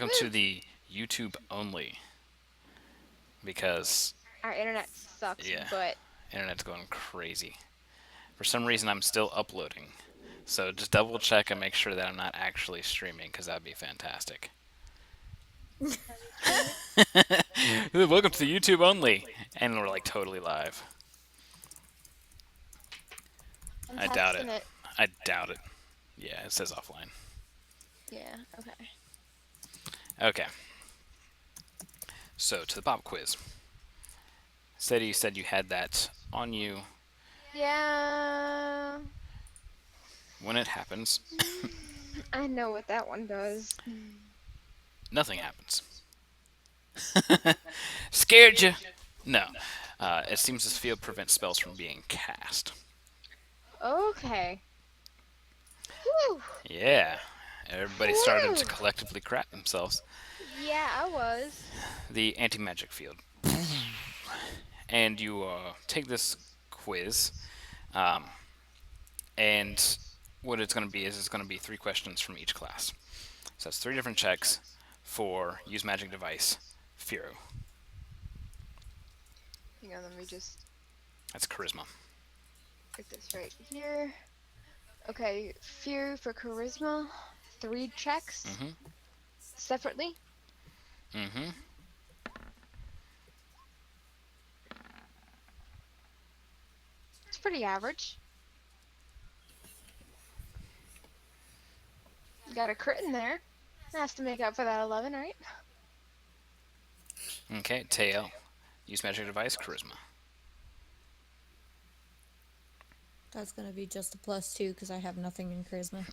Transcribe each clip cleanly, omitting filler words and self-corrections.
welcome to the YouTube only. Because, Our internet sucks, yeah, but internet's going crazy. For some reason, I'm still uploading. So just double check and make sure that I'm not actually streaming, because that'd be fantastic. are you streaming? Welcome to the YouTube only. And we're like totally live. I'm I doubt it. testing it. I doubt it. Yeah, it says offline. Yeah, okay. Okay. So, to the pop quiz. You said you had that on you Yeah. when it happens. I know what that one does. Nothing happens. Scared you? No. It seems this field prevents spells from being cast. Okay. Whew. Yeah. Everybody started to Whew. collectively crap themselves. Yeah, I was. The anti-magic field. And you take this quiz, um, and what it's going to be is it's going to be 3 questions from each class. So that's 3 different checks for use magic device, Firo. Hang on, let me just That's charisma. get this right here. Okay, fear for charisma. 3 checks Mm-hmm. separately. Mm-hmm. It's pretty average. Got a crit in there. Has to make up for that 11, right? Okay, Tail. Use magic device, charisma. That's gonna be just a +2 because I have nothing in charisma.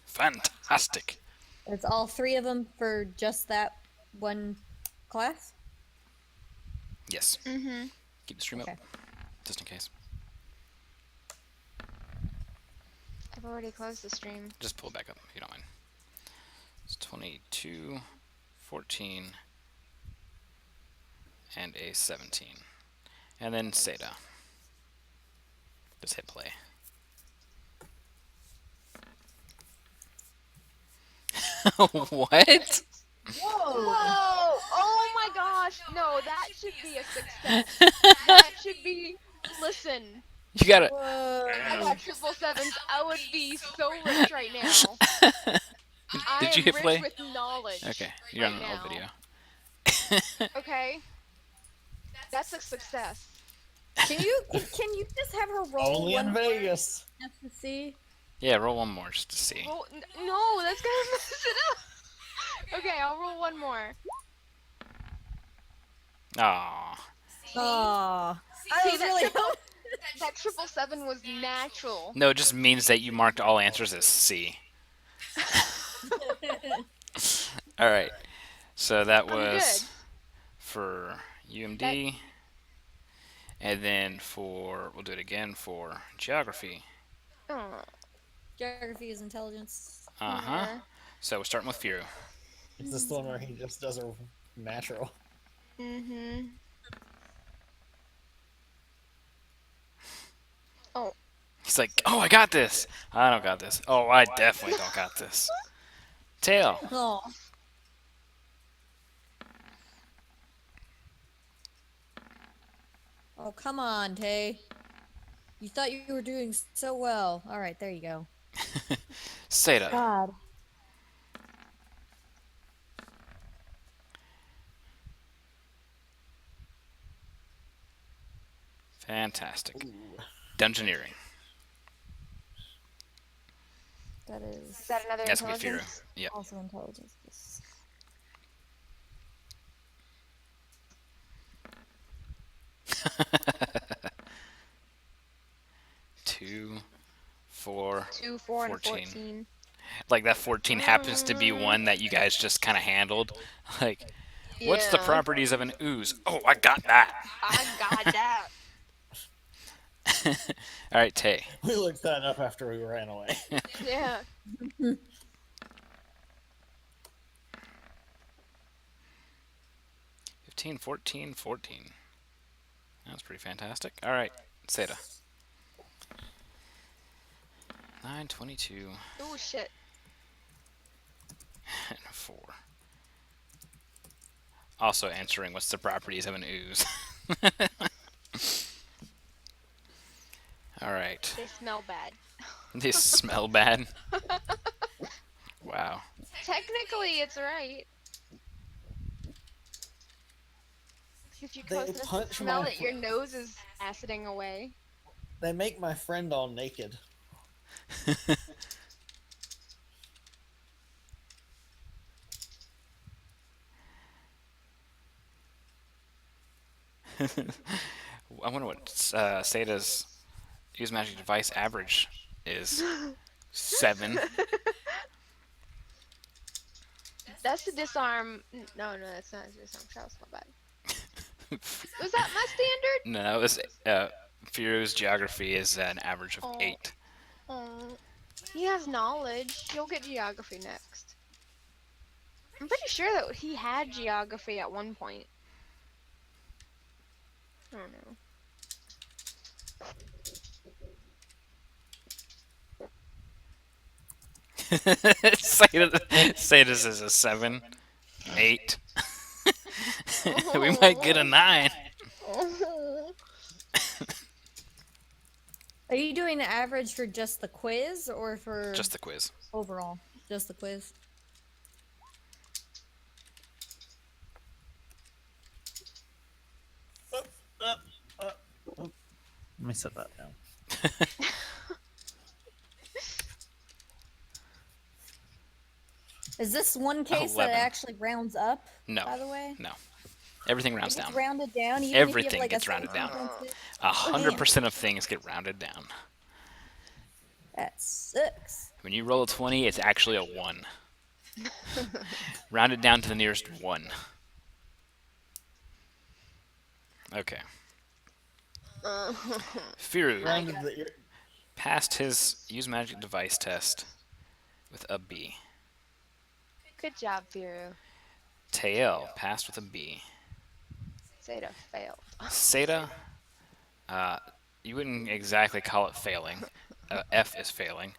Fantastic. It's all 3 of them for just that one class? Yes. Mm-hmm. Keep the stream Okay. up, just in case. I've already closed the stream. Just pull it back up if you don't mind. It's 22, 14, and a 17. And then Seda. Just hit play. What? Whoa! Oh my gosh! No, that should be a success. That should be. Listen, You got it. I Whoa. got 777s. I would be so rich right now. Did you I hit am play? rich with knowledge. Okay, you're on right an old now. video. Okay, that's a success. Can you just have her roll Only one in more Vegas. just to see? Yeah, roll one more just to see. Roll, no, that's gonna mess it up. Okay, I'll roll one more. Aww. Aw. I See, was that really triple, that 777 was natural. No, it just means that you marked all answers as C. Alright. So that I'm was good. for UMD. And then we'll do it again for geography. Oh, Geography is intelligence. Uh-huh. yeah. So we're starting with Firu. Is this the one where he just does a natural? Mm-hmm. Oh, He's like, oh, I got this. I don't got this. Oh, I definitely don't got this. Tail. Oh. Oh, come on, Tay. You thought you were doing so well. All right, there you go. Seda. God. Fantastic. Dungeoneering. That is is that another That's gonna be Firu. intelligence? Yep. also intelligence. Yes. Two, 4, 2, 4, and 14. 14. Like that 14 happens to be one that you guys just kind of handled. Like, what's the Yeah. properties of an ooze? Oh, I got that. I got that. All right, Tay. We looked that up after we ran away. Yeah. 15, 14, 14. That's pretty fantastic. All right, Seda. 9, 22, Oh shit. and 4. Also answering what's the properties of an ooze. All right. They smell bad. They smell bad. Wow. Technically, it's right. If you're They close enough to punch smell my. it, your nose is aciding away. They make my friend all naked. I wonder what Sada's use magic device average is. 7. That's the disarm. No, no, that's not a disarm. Travis, my bad. Was that my standard? No, that was Furo's geography is an average of Oh, 8. oh. He has knowledge. He'll get geography next. I'm pretty sure that he had geography at one point. I don't know. Sada's is a 7, 8. We might get a 9. Are you doing the average for just the quiz or for Just the quiz. overall? Just the quiz. Let me set that down. Is this one case that 11. actually rounds up? No. By the way, No. Everything it rounds gets down. rounded down. Even Everything if you have, like, gets a rounded down. sequence. 100% of things get rounded down. That sucks. When you roll a 20, it's actually a 1. Rounded down to the nearest 1. Okay. Firu Rounded the ear. passed his use magic device test with a B. Good job, Firu. Tael passed with a B. Seda failed. Seda, you wouldn't exactly call it failing. F is failing.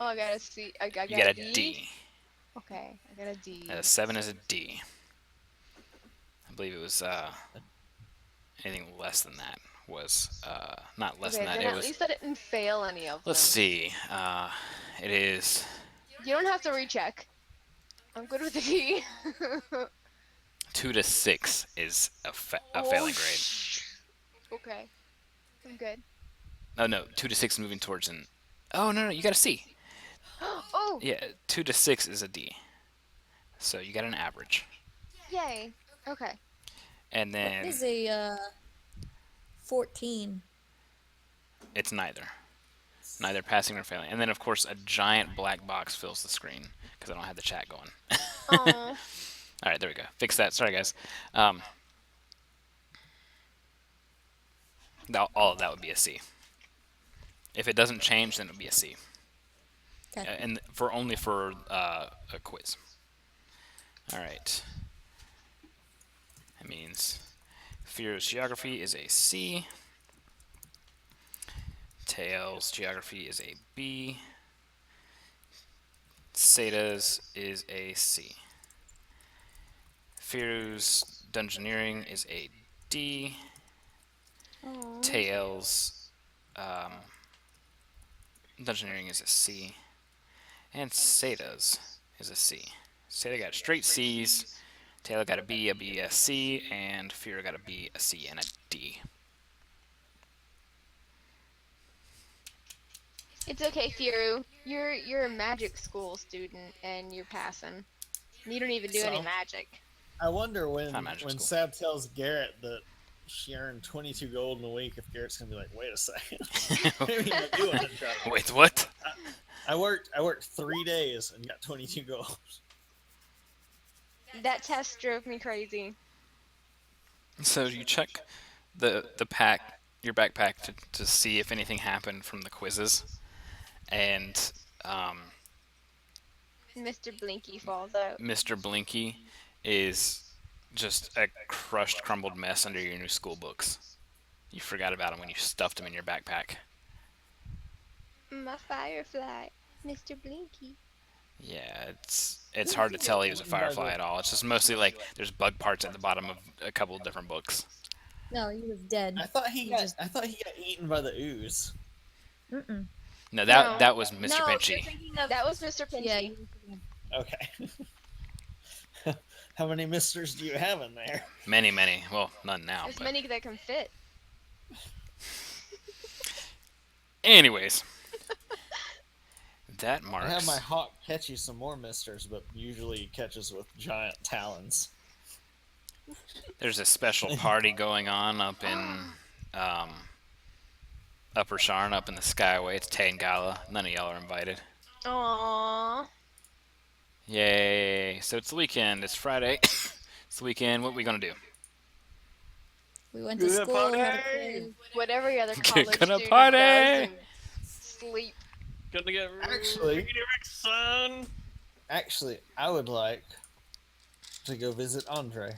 Oh, I got a C. I got You got E? a D. Okay, I got a D. A 7 is a D. I believe it was anything less than that was not less Okay, than that. then It at was. least I didn't fail any of them. Let's see. It is You don't have to recheck. I'm good with the D. 2 to 6 is a Oh, failing grade. Okay, I'm good. Oh no, 2 to 6 moving towards an. Oh no, you got a C. Oh, Yeah, 2 to 6 is a D. So you got an average, yay. Okay. and What then is a 14? it's neither passing nor failing. And then of course a giant black box fills the screen because I don't have the chat going. Oh, All right, there we go. Fix that. Sorry guys. All of that would be a C. If it doesn't change, then it would be a C. Okay. And for only for a quiz. All right. That means Firo's geography is a C. Tails geography is a B. Sada's is a C. Firo's dungeoneering is a D. oh. Tails dungeoneering is a C. And Sada's is a C. Sada got straight C's. Taylor got a B, a C, and Fira got a B, a C, and a D. It's okay, Firu. You're a magic school student and you're passing. You don't even do any So- magic. I wonder when Not magic school. Sab tells Garrett that she earned 22 gold in a week, if Garrett's gonna be like, wait a second. Maybe you're not doing it, Charlie. Wait, what? I worked 3 days and got 22 gold. That test drove me crazy. So you check the pack, your backpack, to see if anything happened from the quizzes, and Mr. Blinky falls out. Mr. Blinky is just a crushed, crumbled mess under your new school books. You forgot about him when you stuffed him in your backpack. My firefly, Mr. Blinky. Yeah, it's hard to tell he was a Eaten by firefly the. at all. It's just mostly like there's bug parts at the bottom of a couple of different books. No, he was dead. I thought he He got. just. I thought he got eaten by the ooze. Mm-mm. No, that No, that was Mr. No, you're Pinchy. thinking of. that was Mr. Yeah. Pinchy. Okay. How many misters do you have in there? Many, many. Well, none now. As But many that can fit. anyways, that I have my marks. hawk catch you some more misters, but usually he catches with giant talons. There's a special party going on up in um, Upper Sharn, up in the Skyway. It's Tay and Gala. None of y'all are invited. Aww. Yay! So it's the weekend. It's Friday. It's the weekend. What we gonna do? We went to Good school. Had a party! quiz. What every other college Gonna student party! does and sleep. Gonna get Actually- rickety Rick, son. Actually, I would like to go visit Andre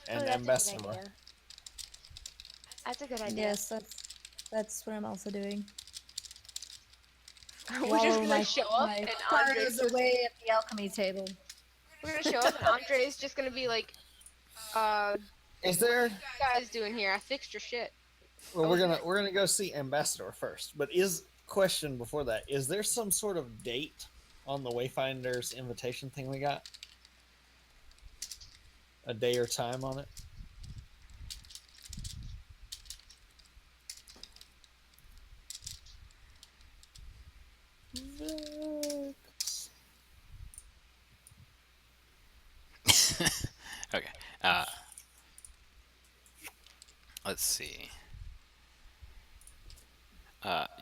and Oh, that's a good Ambassador. idea. That's a good idea. Yes, that's what I'm also doing. We're just Wallow gonna my, show up my and sorrows Andre's just, away at the alchemy table. we're gonna show up and Andre's just gonna be like, Is there? what you guys doing here? I fixed your shit. Well, we're gonna go see Ambassador first. But question before that: is there some sort of date on the Wayfinder's invitation thing we got? A day or time on it? Vex. Okay. Uh, let's see.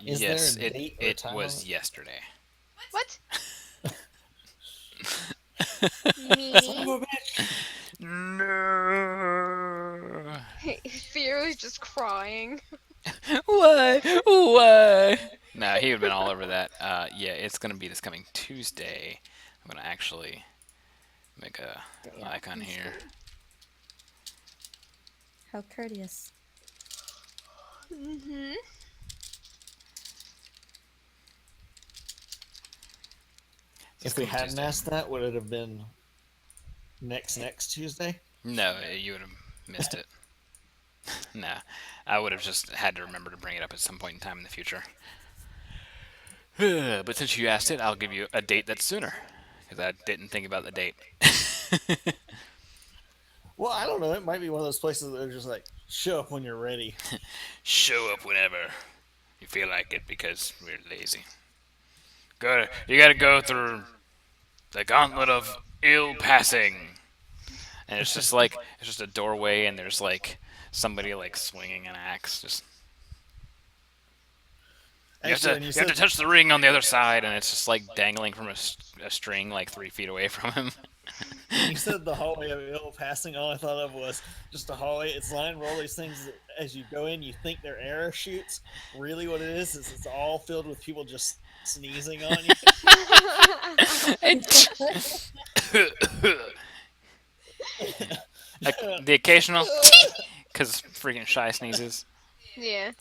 Is Yes, there a date or it time was on it? yesterday. What? Son of Meanie. a bitch! No. Fear is just crying. Why? Why? No, he would have been all over that. Yeah, it's gonna be this coming Tuesday. I'm gonna actually make a icon here. How courteous. Mm-hmm. If we hadn't asked that, would it have been next Tuesday? No, you would have missed it. Nah, I would have just had to remember to bring it up at some point in time in the future. But since you asked it, I'll give you a date that's sooner, because I didn't think about the date. Well, I don't know. It might be one of those places that are just like, show up when you're ready. Show up whenever you feel like it, because we're lazy. You gotta go through the gauntlet of ill passing, and it's just like it's just a doorway, and there's like somebody like swinging an axe. Just Actually, when you you have to said touch the ring on the other side, and it's just like dangling from a string like 3 feet away from him. you said the hallway of ill passing, all I thought of was just a hallway. It's lined with all these things that as you go in, you think they're arrow shoots. Really, what it is it's all filled with people just sneezing on you. Like the occasional, because freaking Shy sneezes. Yeah.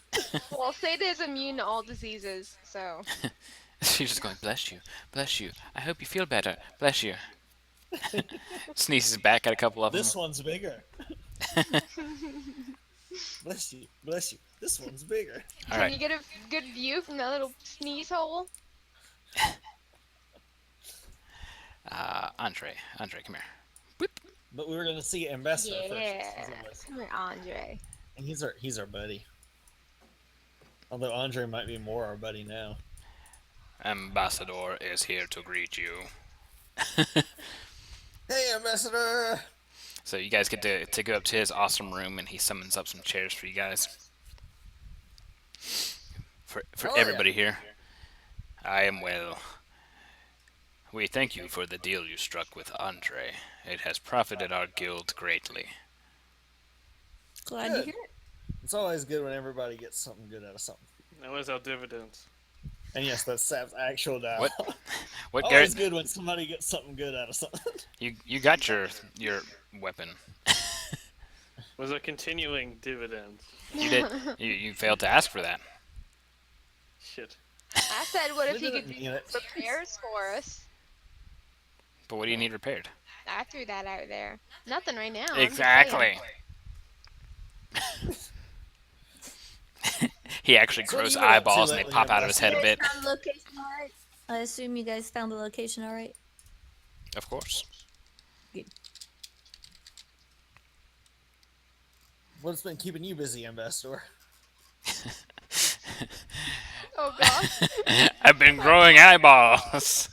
Well, Seda is immune to all diseases, so. She's just going, bless you. I hope you feel better. Bless you. Sneezes back at a couple of them. This one's bigger. Bless you. This one's bigger. All Can right. you get a good view from that little sneeze hole? Andre, come here. But we were gonna see Ambassador Yeah. first. Come here, Andre. And he's our buddy. Although Andre might be more our buddy now. Ambassador is here to greet you. Hey, Ambassador! So you guys get to go up to his awesome room, and he summons up some chairs for you guys. For Oh, yeah. everybody here. I am well. We thank you for the deal you struck with Andre. It has profited our guild greatly. Glad Good. to hear it. It's always good when everybody gets something good out of something. That was our dividends. And yes, that's Sap's actual dialogue. What Always Garrett? good when somebody gets something good out of something. You got your weapon. Was a continuing dividend. You did. You failed to ask for that. Shit. I said, what We if he could didn't do mean it. repairs for us? But what do you need repaired? I threw that out there. Nothing right now. I'm just saying. Exactly. He actually So what grows have you been up to eyeballs and they lately, pop out of his head a You bit. guys found the location all right? I assume you guys found the location all right. Of course. Good. What's been keeping you busy, Ambassador? Oh gosh. I've been growing eyeballs.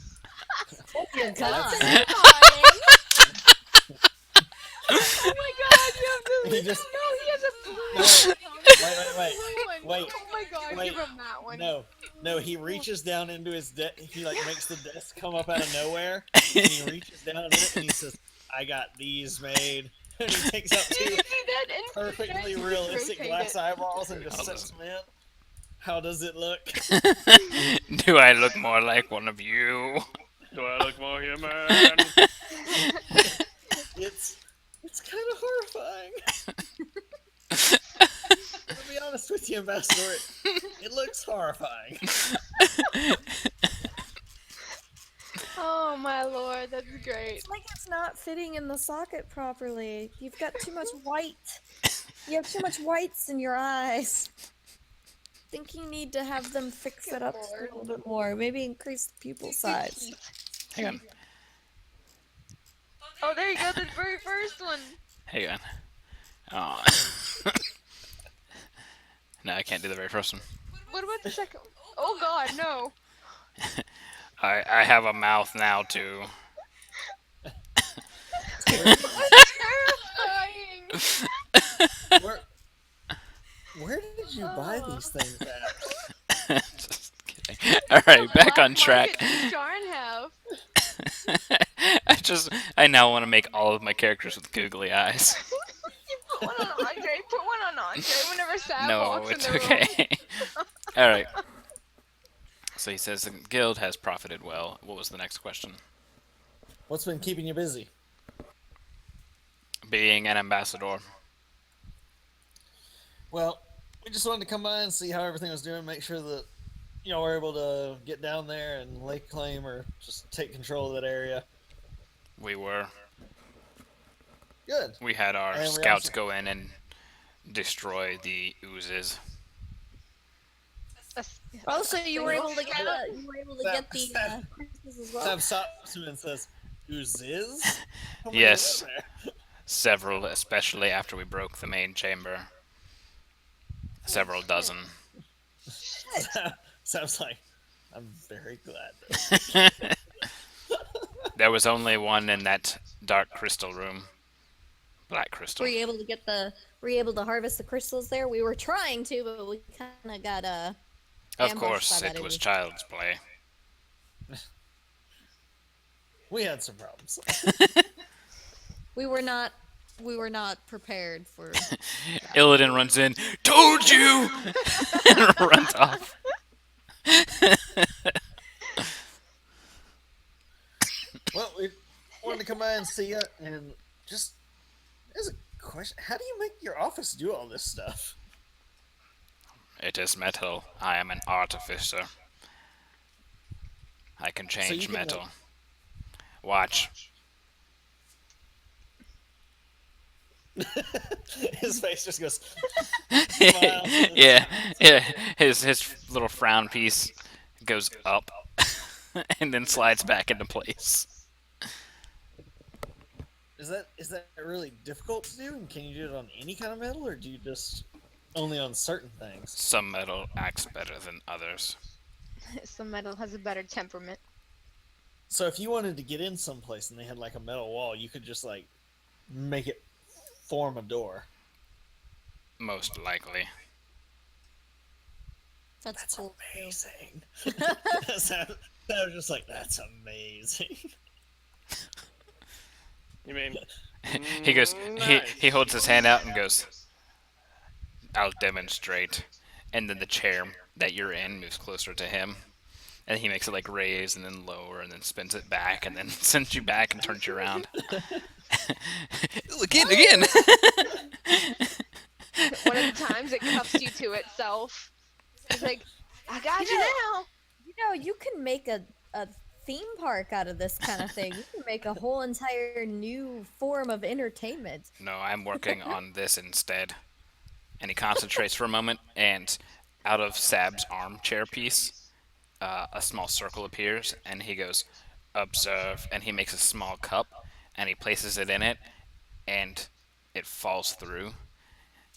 Oh dear God. Terrifying. Oh my god, you have to. He just No, he has a no. blue Wait. one. Oh my god, Wait. give him that one. No. He reaches down into his desk. He like makes the desk come up out of nowhere, and he reaches down in it and he says, "I got these made." And he takes out Did you two see that? And perfectly just realistic rotate glass it. eyeballs and just Hold sets them in. How does it look? Do I look more like one of you? Do I look more human? It's kind of horrifying. To be honest with you, Ambassador, it looks horrifying. Oh my lord, that's great. It's like it's not fitting in the socket properly. You've got too much white. You have too much whites in your eyes. I think you need to have them fix Good it up lord. a little bit more. Maybe increase the pupil size. Hang on. Oh, there you go, the very first one. Hang on. Oh. No, I can't do the very first one. What about the second one? Oh god, no. I have a mouth now too. That's terrifying. Where did you buy these things at? Just kidding. All right, back on Black track. market does Jarn have? I now want to make all of my characters with googly eyes. You put one on Andre. Put one on Andre whenever Sam No, walks it's in the room. okay. All right. So he says the guild has profited well. What was the next question? What's been keeping you busy? Being an ambassador. Well, we just wanted to come by and see how everything was doing, make sure that we're able to get down there and lay claim or just take control of that area. We were. Good. We had our And we scouts also- go in and destroy the oozes. Oh, so you were able to get Scout? the crystals as well. Sam stops him and says, "Oozes?" How many Yes. were there? Several, especially after we broke the main chamber. Several dozen. Sam's like, "I'm very glad." There was only one in that dark crystal room. Black crystal. Were you able to get Were you able to harvest the crystals there? We were trying to, but we kind of got Of ambushed course, by that it was enemy. child's play. We had some problems. We were not prepared for. Illidan runs in. Told you! And runs off. Well, we wanted to come by and see you, and just as a question, how do you make your office do all this stuff? It is metal. I am an artificer. I can you change can, metal. Watch. His face just goes. Yeah. His little frown piece goes up and then slides back into place. Is that really difficult to do? And can you do it on any kind of metal, or do you just only on certain things? Some metal acts better than others. Some metal has a better temperament. So if you wanted to get in someplace and they had like a metal wall, you could just like make it form a door. Most likely. That's cool. Amazing. So I was just like, that's amazing. You mean? He goes. Nice. He holds his hand out and goes. I'll demonstrate. And then the chair that you're in moves closer to him. And he makes it like raise and then lower and then spins it back and then sends you back and turns you around. Again. One of the times it cuffs you to itself. It's like, I got you now. You can make a theme park out of this kind of thing. You can make a whole entire new form of entertainment. No, I'm working on this instead. And he concentrates for a moment, and out of Sab's armchair piece, a small circle appears, and he goes, "Observe," and he makes a small cup, and he places it in it, and it falls through.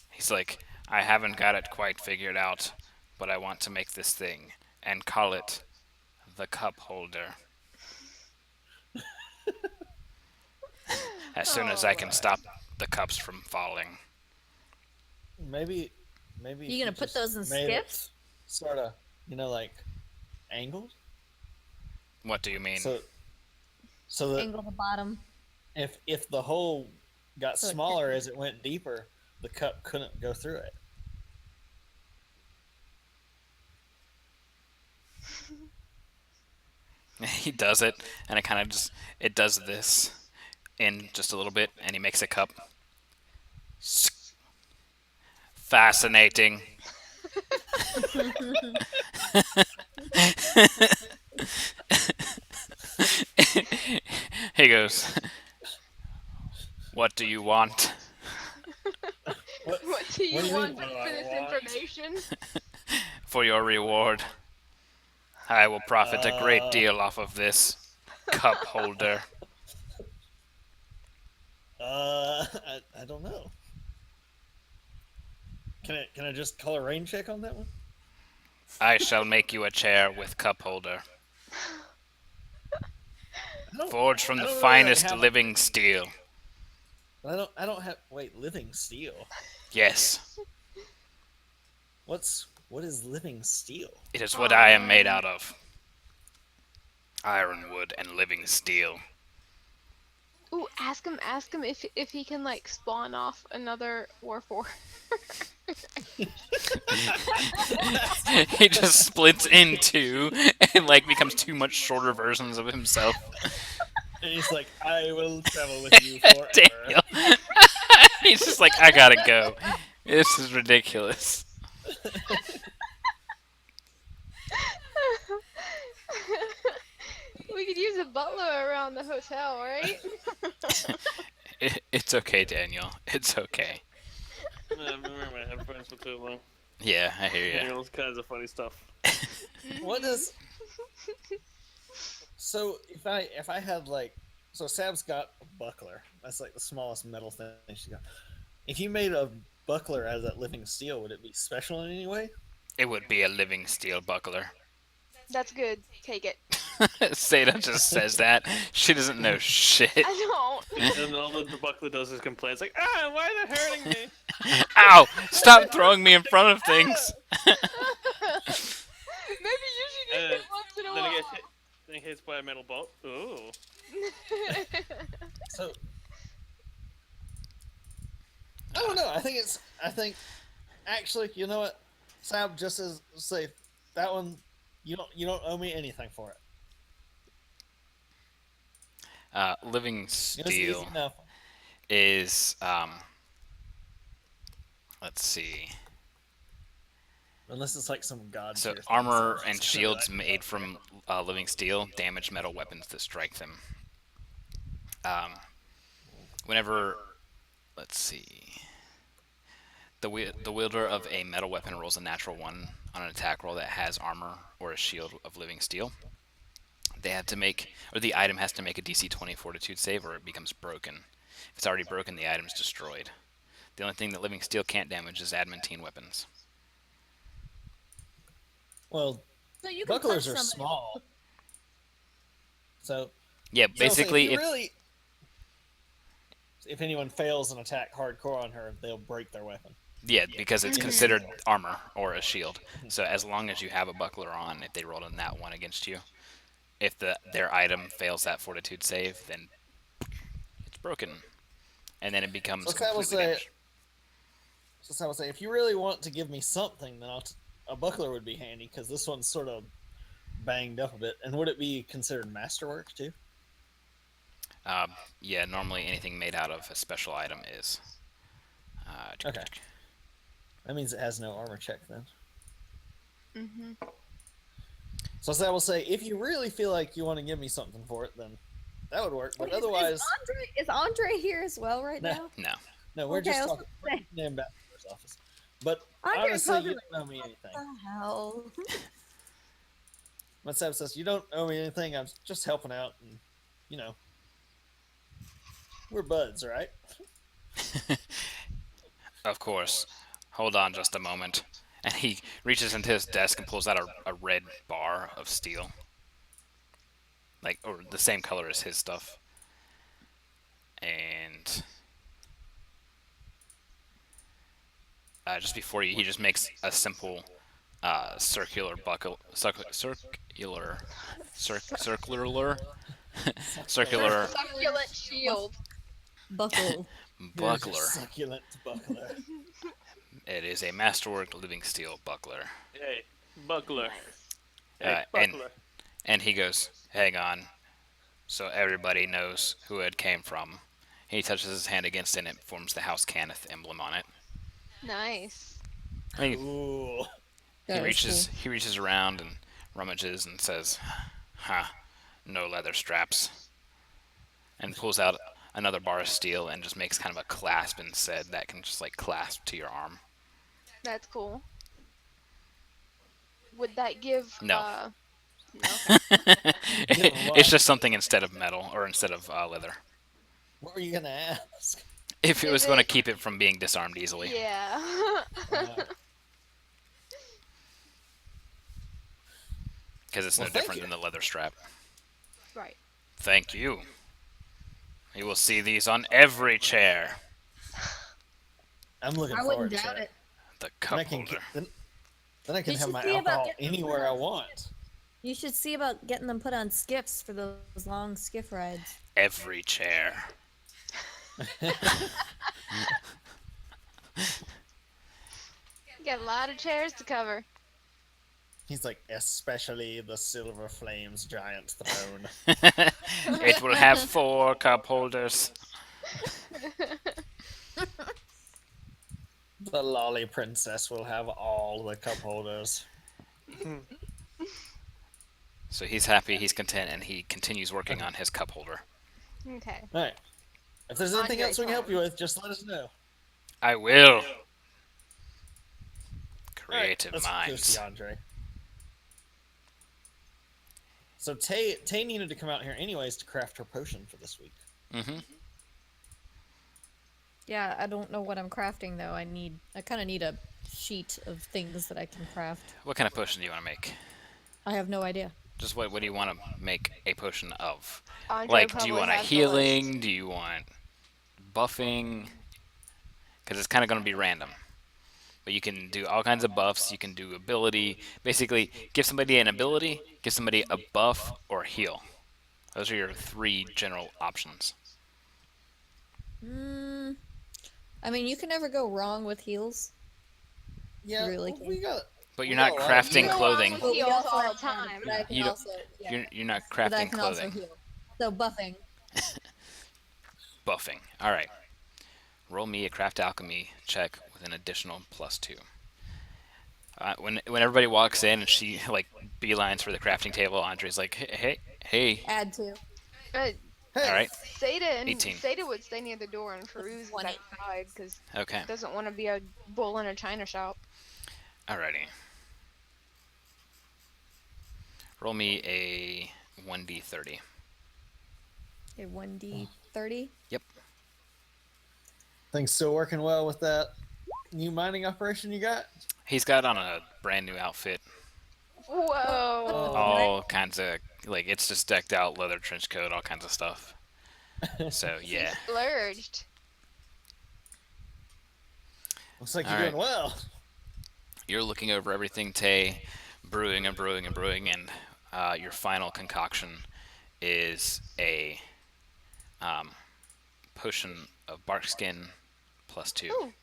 He's like, "I haven't got it quite figured out, but I want to make this thing and call it the cup holder. As soon as Oh I can Lord. stop the cups from falling." Maybe, maybe You if you gonna put those just in made it skiffs? sort of, like angled, What do you mean? so that Angle the bottom if the hole got so it smaller can. as it went deeper, the cup couldn't go through it. He does it, and it kind of just it does this in just a little bit, and he makes a cup. Fascinating. He goes, "What do you want What What do What you do you mean? want What do for I this want? information? for your reward? I will profit a great Uh, deal off of this cup holder. I don't know. Can I just call a rain check on that one? I shall make you a chair with cup holder, I don't forged from I the don't really finest have living steel. I don't have wait, living steel. Yes, What is living steel? it is what Oh I am made man. out of. Ironwood and living steel. Ooh, ask him if he can like spawn off another War 4. He just splits in two and like becomes two much shorter versions of himself. And he's like, I will travel with you forever. Daniel. He's just like, I gotta go. This is ridiculous. We could use a butler around the hotel, right? It's okay, Daniel. It's okay. I've been wearing my headphones for too long. Yeah, I hear Hearing you. all kinds of funny stuff. What does so if I had like so Sab's got a buckler. That's like the smallest metal thing she got. If you made a buckler out of that living steel, would it be special in any way? It would be a living steel buckler. That's good. Take it. Seda just says that. She doesn't know shit. I don't. And all the buckler does is complain. It's like, why are they hurting me? Ow! Stop throwing me in front of things. Maybe you should get Uh, hit once in a then while. he gets hit. Then he hits by a metal bolt. Ooh. So I don't know. I think actually, you know what? Sab just as say that one you don't owe me anything for it. Living It was easy steel enough. is let's see. Unless it's like some god So tier thing, armor so and it's gonna be shields like, made from living steel damage metal weapons that strike them. Whenever, let's see, the wielder of a metal weapon rolls a natural one on an attack roll that has armor or a shield of living steel. They have to make, or the item has to make a DC 20 Fortitude save, or it becomes broken. If it's already broken, the item's destroyed. The only thing that living steel can't damage is adamantine weapons. well, So you can punch bucklers are somebody. small. So Yeah, so I'll say, basically, if you if really if anyone fails an attack hardcore on her, they'll break their weapon. yeah, because it's Mhm. considered armor or a shield. So as long as you have a buckler on, if they rolled a nat one against you, if their item fails that fortitude save, then it's broken, and then it becomes So Sam will completely say, damaged. if you really want to give me something, then a buckler would be handy because this one's sort of banged up a bit. And would it be considered masterwork too? Yeah, normally anything made out of a special item is. Okay. That means it has no armor check then. Mhm. So I will say, if you really feel like you want to give me something for it, then that would work. But Wait, otherwise, Is Andre here as well right no, now? No. no, we're Okay, I just was talking. We're gonna say in the ambassador's office. But Andre's honestly, probably you like, don't owe me anything. what the hell? Matsab says you don't owe me anything. I'm just helping out, and you know, we're buds, right? Of course. Hold on just a moment. And he reaches into his desk and pulls out a red bar of steel. Like, or the same color as his stuff. And just before you, he just makes a simple circular buckle, circular, circular Succulent shield. Buckle. Here's your buckler. succulent buckler. It is a masterwork living steel buckler. Hey, buckler. Nice. Hey, And buckler. he goes, "Hang on," so everybody knows who it came from. He touches his hand against it and it forms the House Cannith emblem on it. Nice. He, Cool. he reaches around and rummages and says, "Huh, no leather straps," and pulls out another bar of steel and just makes kind of a clasp and said that can just like clasp to your arm. That's cool. Would that give No. no. It's just something instead of metal or instead of leather. What were you gonna ask? If it was Is going to it- keep it from being disarmed easily. Yeah. Because it's Well, no thank different you. than the leather strap. Right. Thank you. You will see these on every chair. I'm looking I forward wouldn't to doubt it. it. The Then cup I can holder. then I can You have should my see about alcohol getting them anywhere I put on want. You should see about getting them put on skiffs for those long skiff rides. Every chair. Got a lot of chairs to cover. He's like, especially the Silver Flames giant throne. It will have 4 cup holders. The Lolly Princess will have all the cup holders. So he's happy, he's content, and he continues working on his cup holder. Okay. All right. If there's anything Andre else we can help time. you with, just let us know. I will. All right, Creative let's go minds. see Andre. So Tay needed to come out here anyways to craft her potion for this week. Mm-hmm. Yeah, I don't know what I'm crafting though. I kind of need a sheet of things that I can craft. What kind of potion do you want to make? I have no idea. Just what do you want to make a potion of? Andre Like, do probably you want a has the list. healing? Do you want buffing? Because it's kind of going to be random. But you can do all kinds of buffs. You can do ability. Basically, give somebody an ability, give somebody a buff, or heal. Those are your 3 general options. I mean, you can never go wrong with heals. Yeah, Really well, can. we got. But We you're got not a lot of- crafting You know, clothing. I But we Heals also all have the time. But I can You don't- also, yeah. You're not But I crafting can also clothing. heal. So buffing. Buffing. All right. Roll me a craft alchemy check with an additional +2. When everybody walks in and she like beelines for the crafting table, Andre's like, hey. Add 2. Hey, All right. Seda 18. would stay near the door and Farouz is 20. outside because Okay. doesn't want to be a bull in a china shop. Alrighty. Roll me a 1d30. A 1d30. things still working well with that new mining operation you got? He's got on a brand new outfit. Whoa. All kinds of like it's just decked out leather trench coat, all kinds of stuff. So yeah. Splurged. Looks like All you're right. doing well. You're looking over everything, Tay, brewing and brewing and brewing, and your final concoction is a potion of bark skin +2. Ooh.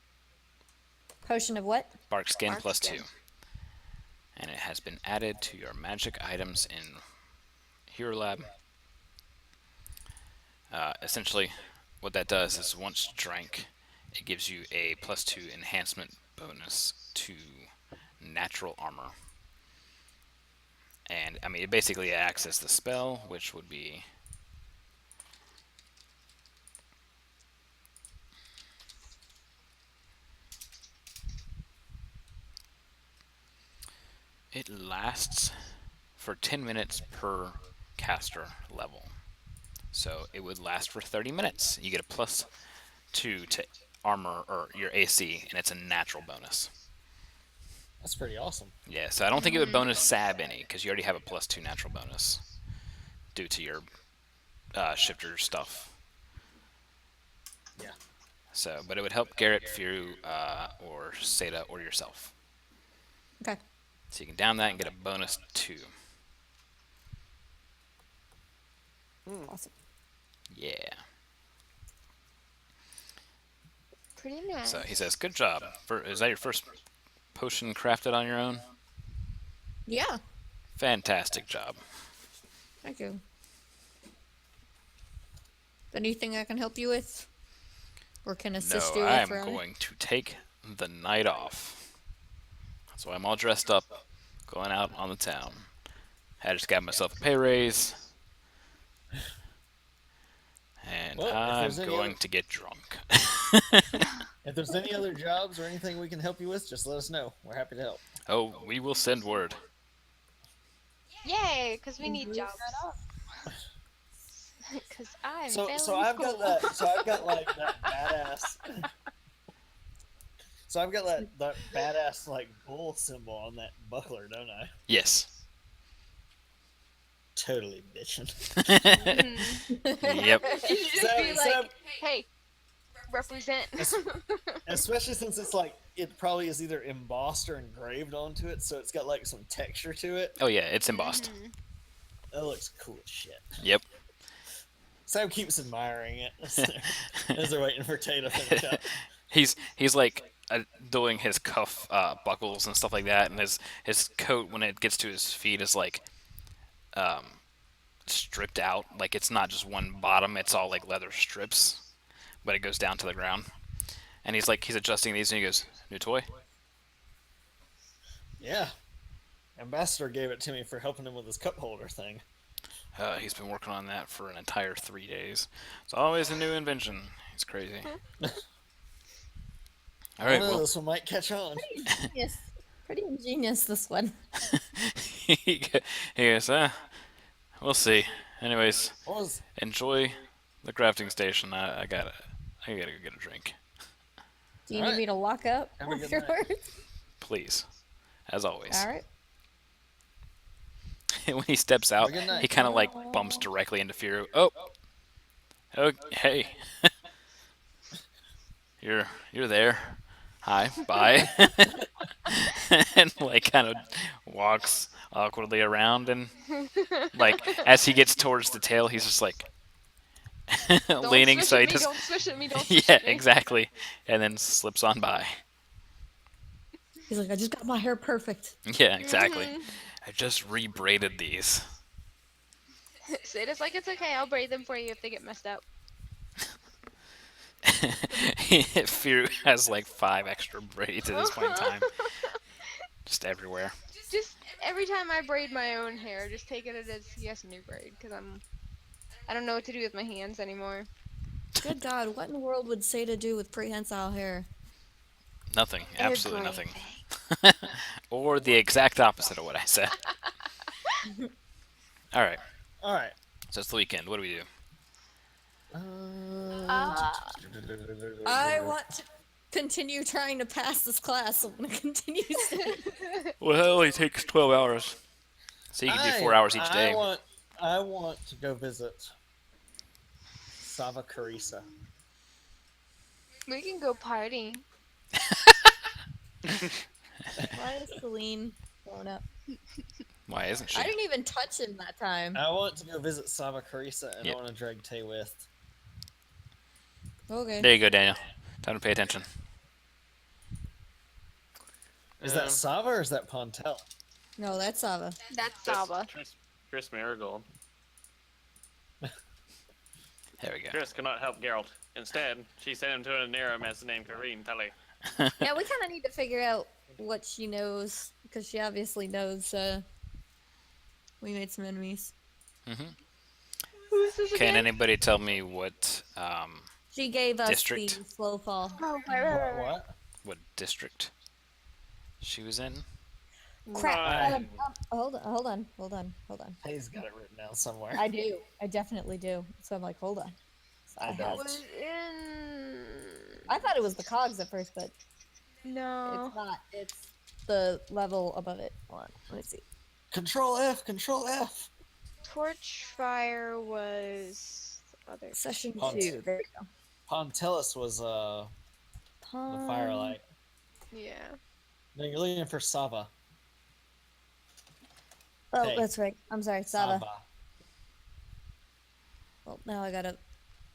Potion of what? Bark skin Bark +2. skin. And it has been added to your magic items in Hero Lab. Essentially, what that does is once drank, it gives you a +2 enhancement bonus to natural armor. And I mean, it basically acts as the spell, which would be. It lasts for 10 minutes per caster level. So it would last for 30 minutes. You get a +2 to armor or your AC, and it's a natural bonus. That's pretty awesome. Yeah, so I don't think it would bonus Sab any, because you already have a +2 natural bonus due to your shifter stuff. Yeah. So, but it would help Garrett, Firu, or Seda, or yourself. Okay. So you can down that and get a bonus 2. Awesome. Yeah. Pretty nice. So he says, "Good job. Is that your first potion crafted on your own? Yeah. Fantastic job." Thank you. Anything I can help you with? Or can assist No, you I with? am Ronnie? going to take the night off. That's why I'm all dressed up, going out on the town. I just got myself a pay raise, and Well, if I'm there's any going other- to get drunk. If there's any other jobs or anything we can help you with, just let us know. We're happy to help. Oh, we will send word. Yay, because we need Move jobs. that up. Because I'm So failing I've got school. that. So I've got like that badass. So I've got that badass like bull symbol on that buckler, don't I? Yes. Totally bitching. Yep. You should just be like, hey, represent. Especially since it's like it probably is either embossed or engraved onto it, so it's got like some texture to it. Oh yeah, it's embossed. That looks cool as shit. Yep. Sam keeps admiring it as they're waiting for Tay to finish up. He's like doing his cuff buckles and stuff like that, and his coat when it gets to his feet is like stripped out. Like it's not just one bottom; it's all like leather strips, but it goes down to the ground. And he's adjusting these, and he goes, "New toy." Yeah. Ambassador gave it to me for helping him with his cup holder thing. He's been working on that for an entire 3 days. It's always a new invention. He's crazy. All right, well, This one might catch on. Yes. Pretty ingenious, this one. he goes, we'll see. Anyways, What was enjoy the crafting station. I gotta go get a drink, Do you All need right. me to lock up Have a good night. afterwards? please, as always. All right. When he steps out, Have a good night. he kind of like bumps directly into Firu. Oh, hey, you're there. Hi, bye. And like kind of walks awkwardly around, and like as he gets towards the tail, he's just like Don't leaning swish so at he me, just don't swish at me, don't swish yeah, at me. exactly, and then slips on by. He's like, I just got my hair perfect. Yeah, exactly. I just rebraided these. Say it's like it's okay, I'll braid them for you if they get messed up. Firu has like 5 extra braids at this point in time, just everywhere. Just every time I braid my own hair, just take it as yes, new braid, because I don't know what to do with my hands anymore. Good God, what in the world would Seda do with prehensile hair? Nothing, absolutely Everything. nothing. Or the exact opposite of what I said. All right, all right. so it's the weekend. What do we do? I want to continue trying to pass this class. I'm going to continue studying. Well, it only takes 12 hours, so you can do 4 hours each day. I want to go visit Sava Carissa. We can go party. Why is Celine blown up? Why isn't she? I didn't even touch him that time. I want to go visit Sava Carissa, and Yep. I want to drag Tay with. Okay. There you go, Daniel. Time to pay attention. Is that Sava or is that Pontel? No, that's Sava. That's Saba. Chris Marigold. There we go. Chris cannot help Geralt. Instead, she sent him to an Neuromancer named Kareen Tully. Yeah, we kind of need to figure out what she knows, because she obviously knows We made some enemies. Hmm. Who's this Can again? anybody tell me what She gave us the district? slow fall. Oh, right. What? What district she was in? Crap. I Fine. Hold on. Hayes got it written down somewhere. I do. I definitely do. So I'm like, hold on. So I I It have. don't. was in. I thought it was the cogs at first, but No. it's not. It's the level above it. Hold on. Let me see. Control F. Control F. Torchfire was the other. Session Pont- 2. There we go. Pontelis was the Pon- firelight. Yeah. No, you're looking for Sava. Oh, Hey. that's right. I'm sorry. Sava. Well, now I gotta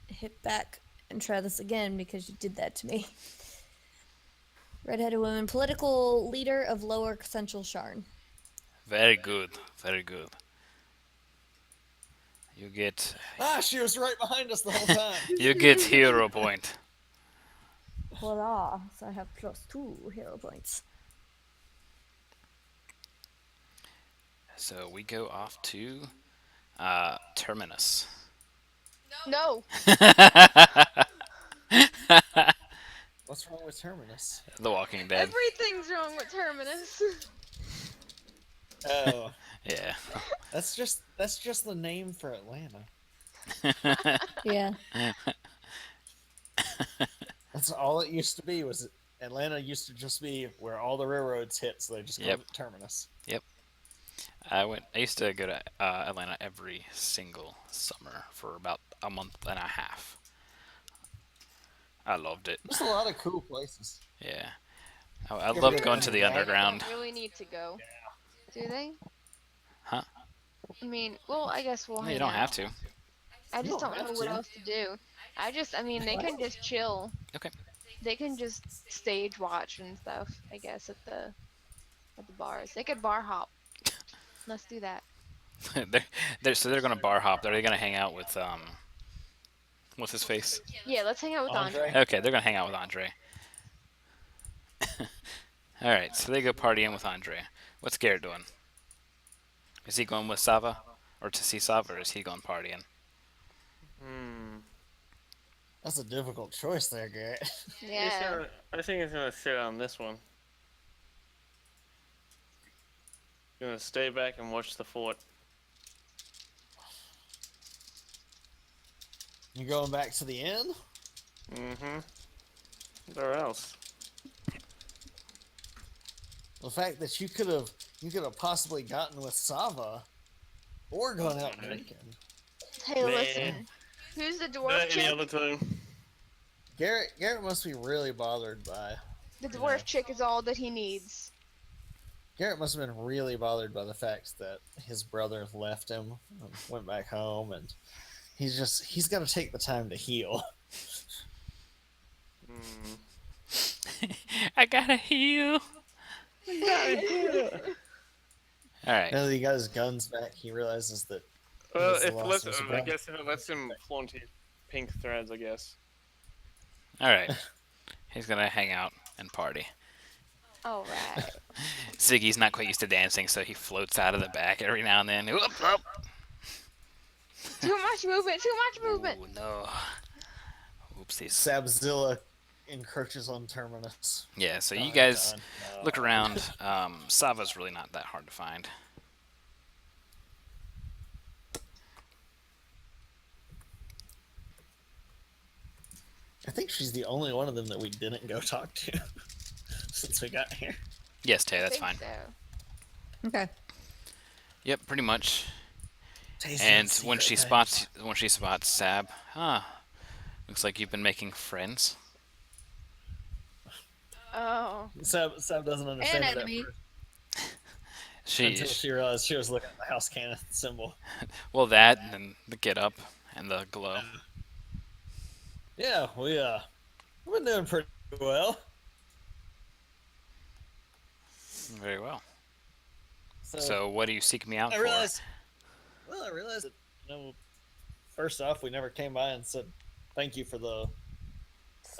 hit back and try this again because you did that to me. Redheaded woman, political leader of Lower Central Sharn. Very good. Very good. You get Ah, she was right behind us the whole time. you get hero point. Hurrah! So I have +2 hero points. So we go off to Terminus. No. What's wrong with Terminus? The Walking Dead. Everything's wrong with Terminus. Oh, Yeah. that's just the name for Atlanta. Yeah. That's all it used to be. Was Atlanta used to just be where all the railroads hit, so they just called Yep. it Terminus. I used to go to Atlanta every single summer for about a month and a half. I loved it. There's a lot of cool places. Yeah. I You're loved good going at to it, the right? underground. Don't really need to go. Do they? Huh? I mean, well, I guess we'll No, hang you don't out. have to. I just You don't don't know have what to. else to do. I mean, they can just chill. Okay. They can just stage watch and stuff. I guess at the bars. They could bar hop. Let's do that. So they're gonna bar hop. Are they gonna hang out with what's his face? Yeah, let's hang out with Andre. Andre? Okay, they're gonna hang out with Andre. All right, so they go partying with Andre. What's Garrett doing? Is he going with Sava, or to see Sava, or is he going partying? Hmm. That's a difficult choice there, Garrett. Yeah. I think he's gonna sit on this one. Gonna stay back and watch the fort. You going back to the inn? Mm-hmm. Where else? The fact that you could have possibly gotten with Sava, or gone out drinking. Hey, Nah. listen. Who's the dwarf Any chick? other time? Garrett must be really bothered by. The dwarf chick is all that he needs. Garrett must have been really bothered by the fact that his brother left him, and went back home, and he's got to take the time to heal. Hmm. I gotta heal. All right. Now that he got his guns back, he realizes that Well, He's if lost lets, his I brother. guess if it lets him flaunt his pink threads, I guess. All right. He's gonna hang out and party. All right. Ziggy's not quite used to dancing, so he floats out of the back every now and then. Whoop, whoop. Too much movement. Too much movement. Ooh, no. Oopsies. Sabzilla encroaches on Terminus. Yeah, so you Dun, guys dun, dun. look around. Sava's really not that hard to find. I think she's the only one of them that we didn't go talk to since we got here. Yes, Tay, that's Think fine. so. Okay. Yep, pretty much. Tasty And secret when she things. spots Sab, looks like you've been making friends. Oh. Sab doesn't understand An it at enemy. first, She, until she realized she was looking at the house cannon symbol. well, that and then the get up and the glow. Yeah, we've been doing pretty well. Very well. So, So, what do you seek me out I for? realized that, first off, we never came by and said thank you for the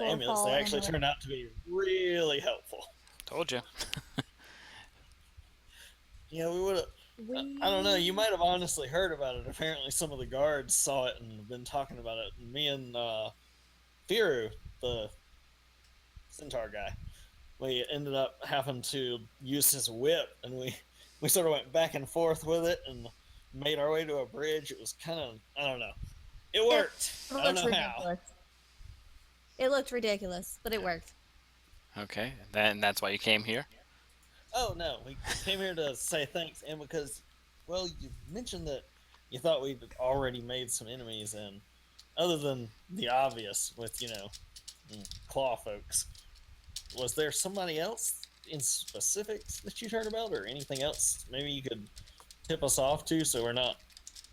amulets. They actually turned out to be really helpful. Told you. Yeah, I don't know. We You might have honestly heard about it. Apparently, some of the guards saw it and have been talking about it. And me and Firu, the centaur guy, we ended up having to use his whip, and we sort of went back and forth with it and made our way to a bridge. It was kind of, I don't know. It it worked. I don't looks know how. ridiculous. It looked ridiculous, but it worked. Okay, then that's why you came here. Oh no, we came here to say thanks, and because, well, you mentioned that you thought we'd already made some enemies, and other than the obvious with claw folks, was there somebody else in specifics that you'd heard about, or anything else maybe you could tip us off to, so we're not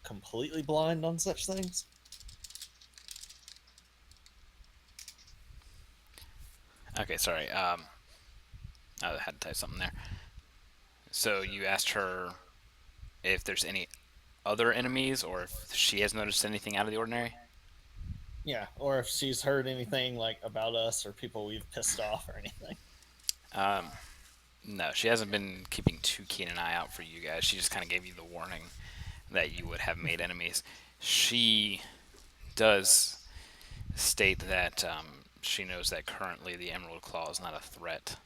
completely blind on such things? Okay, sorry. I had to type something there. So you asked her if there's any other enemies, or if she has noticed anything out of the ordinary. Yeah, or if she's heard anything like about us or people we've pissed off or anything. Um, no, she hasn't been keeping too keen an eye out for you guys. She just kind of gave you the warning that you would have made enemies. She does state that she knows that currently the Emerald Claw is not a threat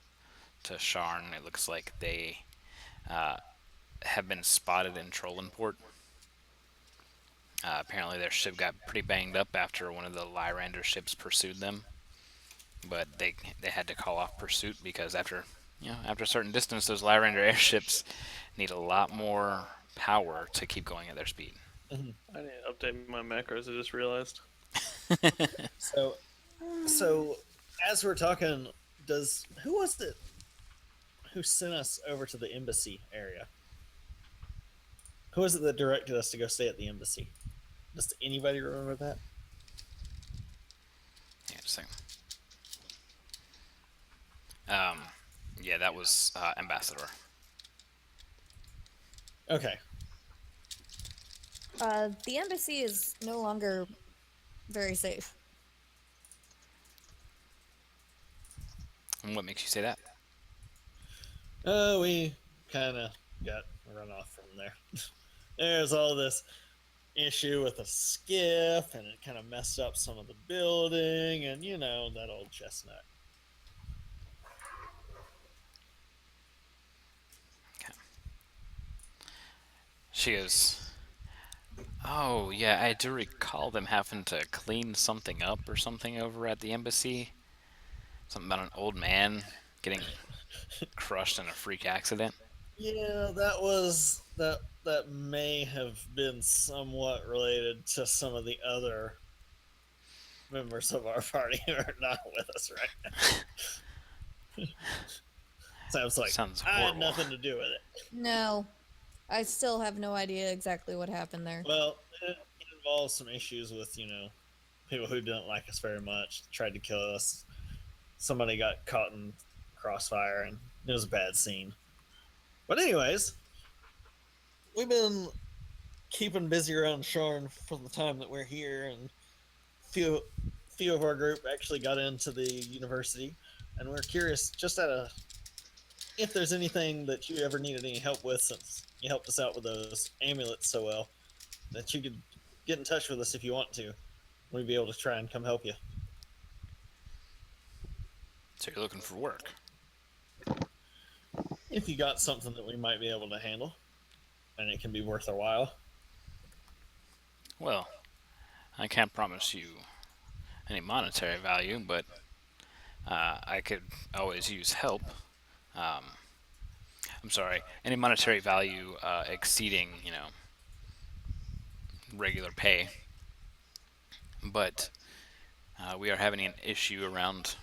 to Sharn. It looks like they uh, have been spotted in Trollenport. Apparently, their ship got pretty banged up after one of the Lyrander ships pursued them, but they had to call off pursuit because after a certain distance, those Lyrander airships need a lot more power to keep going at their speed. I need to update my macros. I just realized. So, so as we're talking, does who was it who sent us over to the embassy area? Who was it that directed us to go stay at the embassy? Does anybody remember that? Yeah, just a second. Um, yeah, that was Ambassador. Okay. The embassy is no longer very safe. And what makes you say that? We kind of got run off from there. There's all this issue with a skiff, and it kind of messed up some of the building, and that old chestnut. Okay. She goes, "Oh yeah, I do recall them having to clean something up or something over at the embassy. Something about an old man getting crushed in a freak accident." Yeah, that may have been somewhat related to some of the other members of our party who are not with us right now. Sounds like Sounds I had horrible. nothing to do with it. No, I still have no idea exactly what happened there. Well, it involves some issues with people who didn't like us very much, tried to kill us. Somebody got caught in crossfire, and it was a bad scene. But anyways, we've been keeping busy around Sharn for the time that we're here, and few few of our group actually got into the university, and we're curious just if there's anything that you ever needed any help with, since you helped us out with those amulets so well, that you could get in touch with us if you want to. We'd be able to try and come help you. So you're looking for work. If you got something that we might be able to handle, and it can be worth our while. Well, I can't promise you any monetary value, but I could always use help. Um, I'm sorry, any monetary value exceeding, regular pay. But we are having an issue around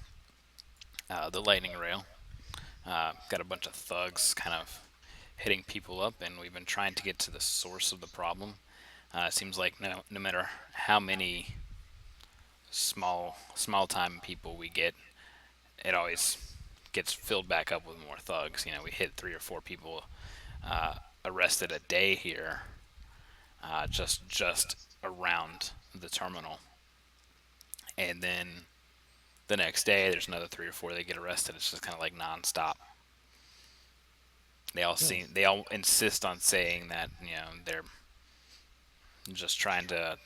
the lightning rail. Got a bunch of thugs kind of hitting people up, and we've been trying to get to the source of the problem. It seems like no matter how many small time people we get, it always gets filled back up with more thugs. We hit 3 or 4 people arrested a day here, just around the terminal, and then the next day there's another 3 or 4 that get arrested. It's just kind of like nonstop. They all insist on saying that they're just trying to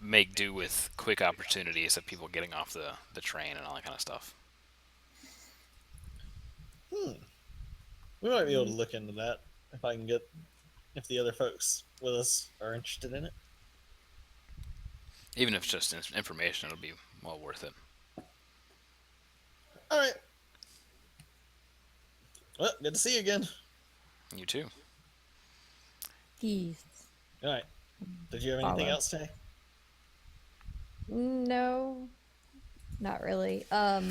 make do with quick opportunities of people getting off the train and all that kind of stuff. Hmm. We might be able to look into that if I can get if the other folks with us are interested in it. Even if it's just information, it'll be well worth it. All right. Well, good to see you again. You too. Peace. All right. Did you have anything Follow. else, Tay? No, not really. I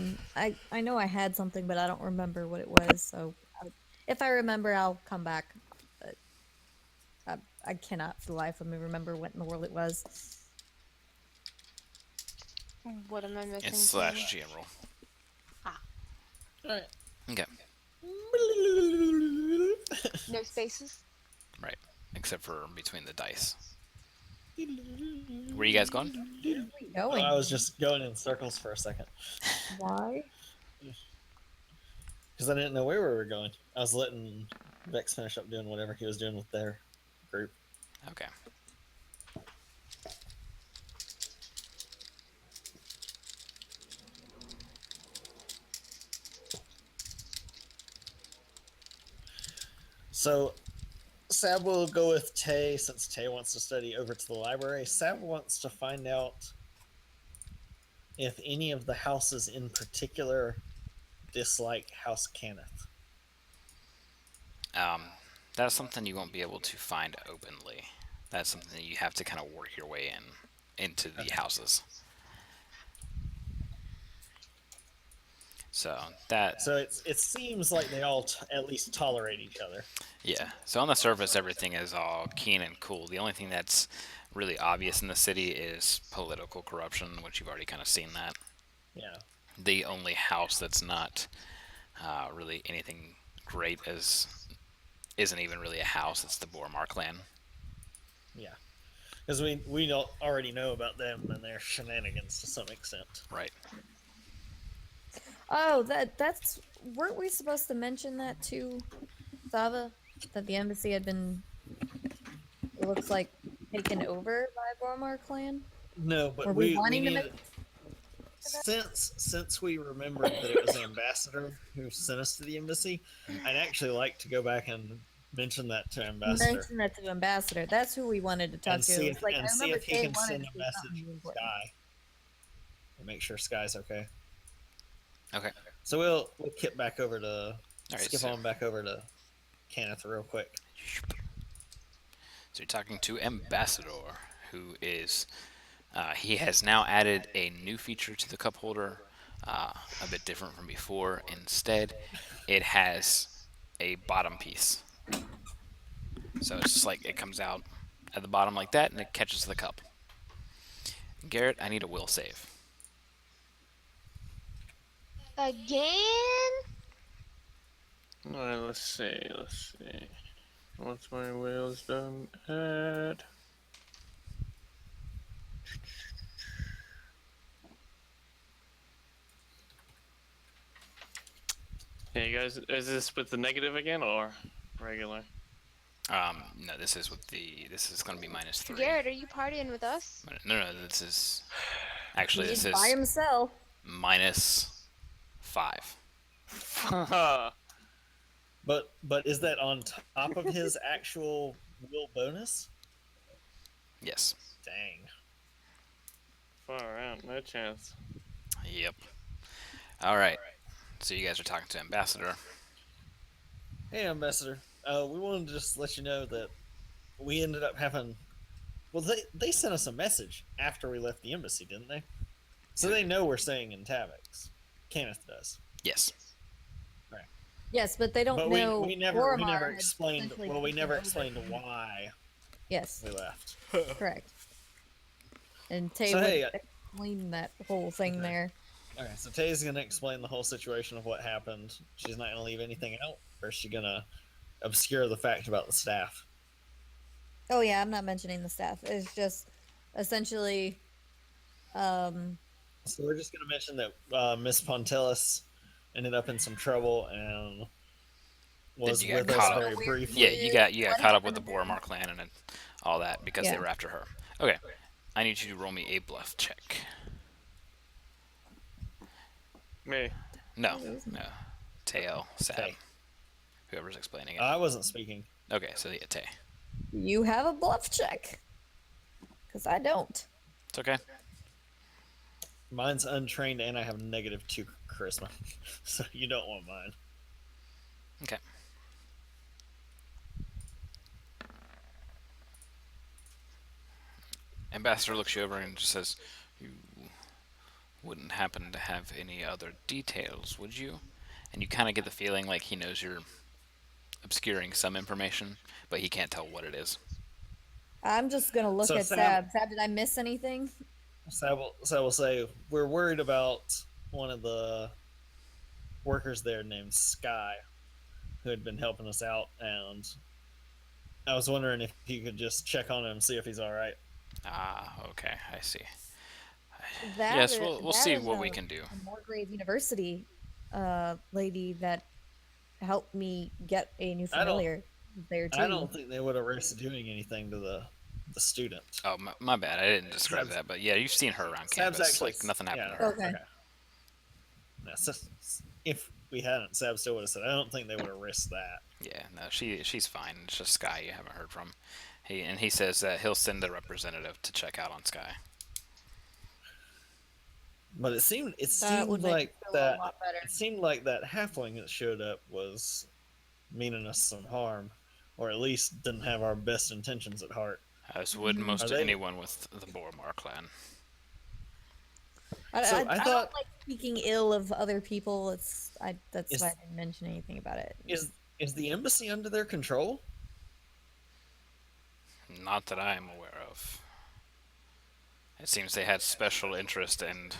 know I had something, but I don't remember what it was. So if I remember, I'll come back. But I cannot for the life of me remember what in the world it was. What am I missing? It's slash GM roll. Ah, All right. Okay. no spaces. Right. Except for between the dice. Where you guys going? Going? I was just going in circles for a second Why? because I didn't know where we were going. I was letting Vex finish up doing whatever he was doing with their group. Okay. So Sab will go with Tay since Tay wants to study over to the library. Sab wants to find out if any of the houses in particular dislike House Cannith. Um, that's something you won't be able to find openly. That's something that you have to kind of work your way into the houses. So that So it seems like they all at least tolerate each other. yeah. So on the surface, everything is all keen and cool. The only thing that's really obvious in the city is political corruption, which you've already kind of seen that. Yeah. The only house that's not really anything great isn't even really a house. It's the Boromar clan. Yeah. Because we don't already know about them and their shenanigans to some extent. Right. Oh, that's weren't we supposed to mention that to Sava? That the embassy had been, it looks like, taken over by Boromar clan? No, but Were we we wanting to need since we remembered that it was the ambassador who sent us to the embassy, I'd actually like to go back and mention that to ambassador mention that to the ambassador? That's who we wanted to talk and to. see It's if like, I and see remember if he Kay can wanted send to a say something message really to important. Sky and make sure Sky's okay. Okay. So we'll kip back over to All right. skip So, on back over to Kenneth real quick. so you're talking to Ambassador, who is he has now added a new feature to the cup holder, a bit different from before. Instead, it has a bottom piece. So it's just like it comes out at the bottom like that, and it catches the cup. Garrett, I need a will save. Again? Alright, let's see, let's see. What's my wheels done at? Hey guys, is this with the negative again or regular? No, this is going to be -3. Garrett, are you partying with us? No, this is actually He's this by is himself. -5. But is that on top of his actual will bonus? Yes. Dang. Far out, no chance. Yep. All right. So you guys are talking to Ambassador. Hey, Ambassador. We wanted to just let you know that we ended up having. Well, they sent us a message after we left the embassy, didn't they? So they know we're staying in Tavix. Kenneth does. Yes. Yes, but they don't But know. we never Boromar had explained. essentially Well, we taken never over explained him. why Yes, we left. correct. And Tay So, would hey, explain that whole thing okay. there. Okay, so Tay's gonna explain the whole situation of what happened. She's not gonna leave anything out, or is she gonna obscure the fact about the staff? Oh yeah, I'm not mentioning the staff. It's just essentially, um, So we're just gonna mention that Miss Pontelis ended up in some trouble, and Then was you got with caught us up. Oh, very where Yeah, briefly. you got what caught up with happened the to them? Boromar clan and all that because they Yeah. were after her. Okay, I need you to roll me a bluff check. Me. No, Who is no, me? Tail, Sab, Okay, whoever's explaining it. I wasn't speaking. Okay, so yeah, Tay. You have a bluff check. Because I don't. It's okay. Mine's untrained, and I have -2 charisma, so you don't want mine. Okay. Ambassador looks you over and just says, "You wouldn't happen to have any other details, would you?" And you kind of get the feeling like he knows you're obscuring some information, but he can't tell what it is. I'm just gonna look So at Sab. Sab, did I miss anything? Sab will say we're worried about one of the workers there named Sky, who had been helping us out, and I was wondering if you could just check on him and see if he's all right. Ah, okay, I see. That Yes, is, we'll that see is what we can do. a Morgrave University lady that helped me get a new I don't familiar there I too. don't think they would have risked doing anything to the student. Oh, my bad. I didn't describe Sab's, that, but yeah, you've seen her around Sab's campus. actually Like nothing happened yeah to her. Okay. okay. Yeah, so, if we hadn't, Sab still would have said, I don't think they would have risked that. Yeah, no, she's fine. It's just Sky you haven't heard from. He says that he'll send a representative to check out on Sky. But it seemed That would make me feel a lot better. it seemed like that halfling that showed up was meaning us some harm, or at least didn't have our best intentions at heart. As would Mhm. Are most they? anyone with the Boromar clan. So I I thought don't like speaking ill of other people. That's why I is didn't mention anything about it. is the embassy under their control? Not that I am aware of. It seems they had special interest in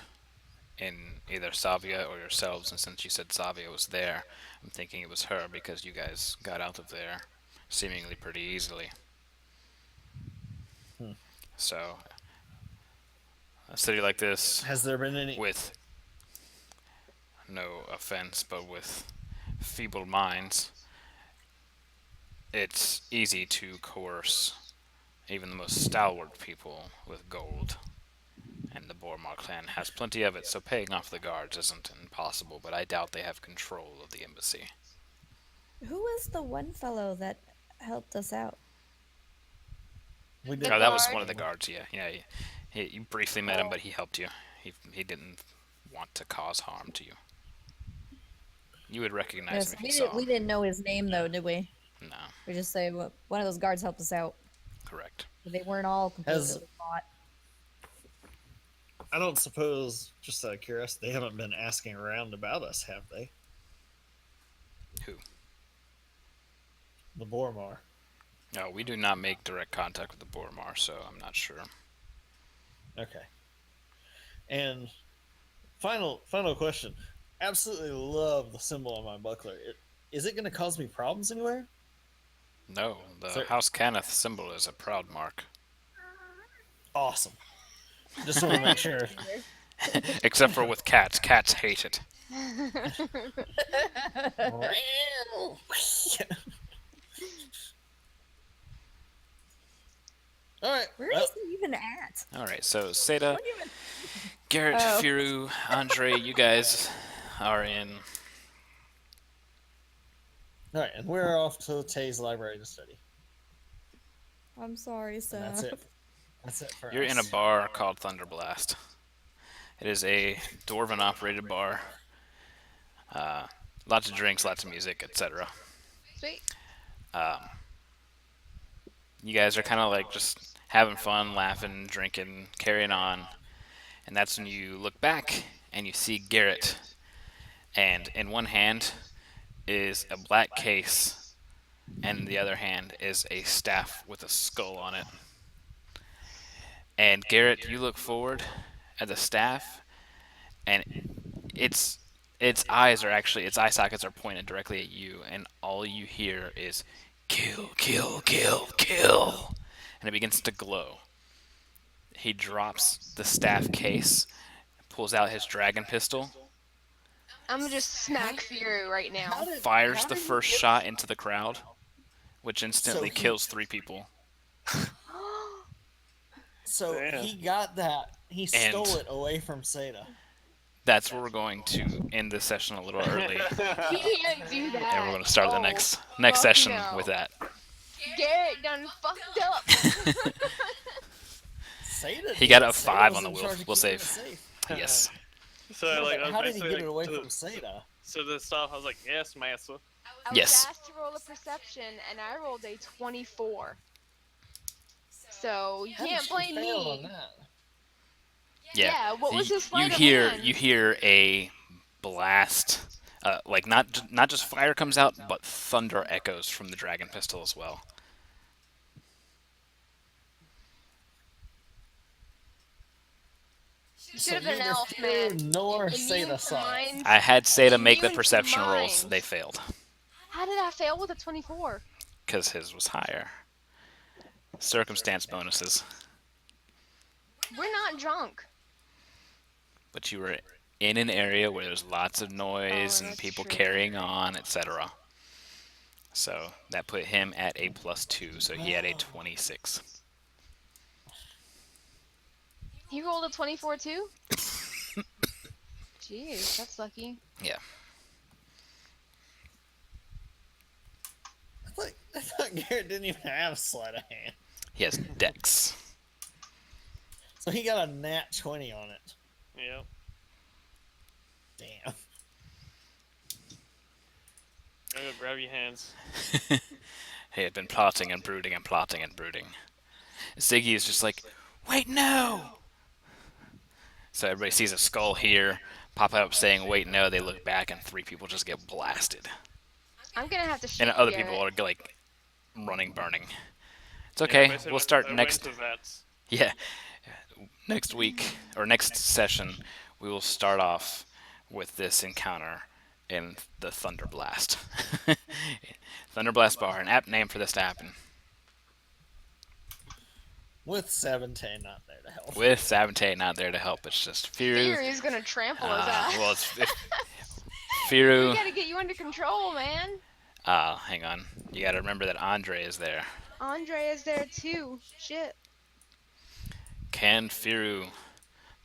either Savia or yourselves, and since you said Savia was there, I'm thinking it was her because you guys got out of there seemingly pretty easily. Hmm. So, a city like this, Has there been any? with no offense, but with feeble minds, it's easy to coerce even the most stalwart people with gold. And the Boromar clan has plenty of it, so paying off the guards isn't impossible, but I doubt they have control of the embassy. Who was the one fellow that helped us out? We The did. Oh, that was guard. one of the guards, yeah. Yeah, you briefly met him, but he helped you. He didn't want to cause harm to you. You would recognize Yes, him if you saw we him. didn't know his name though, did we? No, We just say one of those guards helped us out. correct. But they weren't all Has completely bought. I don't suppose, just out of curiosity, they haven't been asking around about us, have they? Who? The Boromar. No, we do not make direct contact with the Boromar, so I'm not sure. Okay. And final question. Absolutely love the symbol on my buckler. Is it going to cause me problems anywhere? No, the Sir. House Cannith symbol is a proud mark. Awesome. Just want to make sure. Except for with cats. Cats hate it. All right. Where Well, is he even at? Alright, so Seda, What even? Garrett, Oh. Firu, Andre, you guys are in. all right, and we're off to Tay's library to study. I'm sorry, And Sab. that's it. That's it for You're us. in a bar called Thunderblast. It is a dwarven operated bar. Lots of drinks, lots of music, etc. Sweet. You guys are kind of like just having fun, laughing, drinking, carrying on. And that's when you look back and you see Garrett. And in one hand is a black case, and in the other hand is a staff with a skull on it. And Garrett, you look forward at the staff, and its eyes are actually its eye sockets are pointed directly at you, and all you hear is kill, kill, kill, kill, and it begins to glow. He drops the staff case, pulls out his dragon pistol, I'm gonna just smack Fury right How now. did Fires how the did he first get? shot into the crowd, which So instantly he kills 3 people. so Damn. he got that. He stole And it away from Seda. that's where we're going to end this session a little early, He can't do and we're that. going to start the Oh, next fuck session with no. that. Garrett done fucked up. Seda He did. got a Seda 5 was on the in will charge of will keeping it save. safe. Yes. So Yeah, like but I was how did he basically get it like away to from the, Seda? so the staff. I was like, yes, master. I was Yes. asked to roll a perception, and I rolled a 24. So you How did can't she blame fail on me. that? Yeah, what was his You sleight of hear hand? a blast, like not just fire comes out, but thunder echoes from the dragon pistol as well. You should So have been an neither elf, Fury man. nor Immune Seda to saw it. mind. I had Seda make the Immune to perception rolls. mind. They failed How did I fail with a 24? because his was higher. Circumstance bonuses, We're not drunk. but you were in an area where there's lots of noise Oh, and that's people true. carrying on, etc. So that put him at a +2, so he had a 26. He rolled a 24 too? Jeez, that's lucky. Yeah. I thought Garrett didn't even have sleight of hand. He has Dex. So he got a nat 20 on it. Yep. Damn. Go grab your hands. He had been plotting and brooding and plotting and brooding. Ziggy is just like, wait, no! So everybody sees a skull here, pop up saying, wait, no. They look back, and 3 people just get blasted. I'm gonna have to shoot And other Garrett. people are like running, burning. It's Yeah, okay. basically We'll start I next. Went to vets. Yeah, next week or next session, we will start off with this encounter in the Thunder Blast. Thunder Blast Bar, an apt name for this to happen. With 17 not there to help. With Sabotage not there to help, it's just Firu. Fury's gonna trample his ass. Well, it's we Firu. gotta get you under control, man. Hang on. You gotta remember that Andre is there. Andre is there too. Shit. Can Firu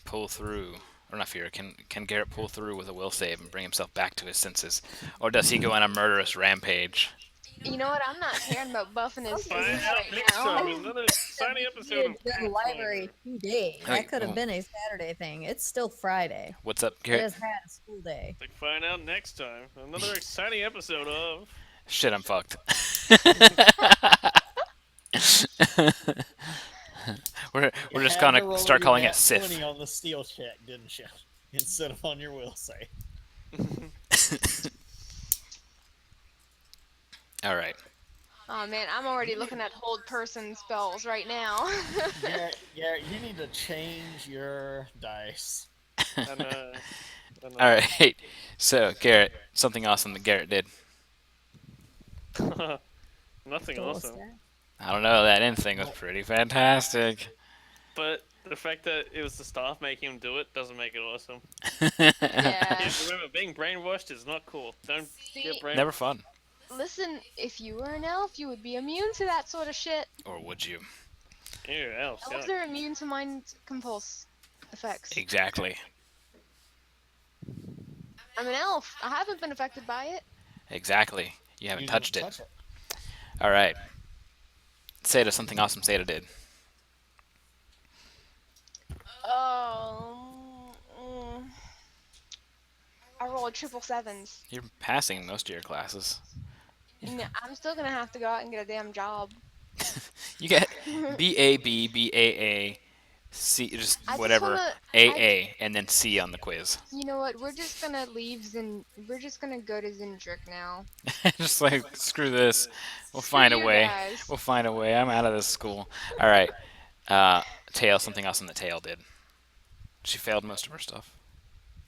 pull through? Or not Firu, can Garrett pull through with a will save and bring himself back to his senses? Or does he go on a murderous rampage? You know what? I'm not caring about buffing his Find senses out right next time. now. Another exciting episode of The library today. Hey, That could have been a Saturday thing. It's still Friday. What's up, It Garrett? has had a school day. Like, find out next time. Another exciting episode of. Shit, I'm fucked. we're You just had gonna to roll start your calling nat it Sith. 20 on the steel check, didn't you? Instead of on your will save. All right. Oh man, I'm already looking at hold person spells right now. Garrett, you need to change your dice. And, All right. So, Garrett, something awesome that Garrett did. Nothing Cool awesome. stuff. I don't know. That end thing was pretty fantastic. But the fact that it was the staff making him do it doesn't make it awesome. Yeah. Yeah, remember, being brainwashed is not cool. Don't See, get brainwashed. Never fun. Listen, if you were an elf, you would be immune to that sort of shit. Or would you? Ew, elves. Elves Yeah. are immune to mind compulse effects. Exactly. I'm an elf. I haven't been affected by it. Exactly. You haven't You touched didn't it. touch it. All right. Seda, something awesome Seda did. Oh. I rolled triple sevens. You're passing most of your classes. No, I'm still gonna have to go out and get a damn job. You get BAB, BAA, C, just I just whatever, wanna- AA, and then C on the quiz. You know what? We're just gonna leave We're just gonna go to Zindrick now. Just like, screw this. We'll Screw find a you way. guys. We'll find a way. I'm out of this school. All right. Tail, something awesome that Tail did. She failed most of her stuff.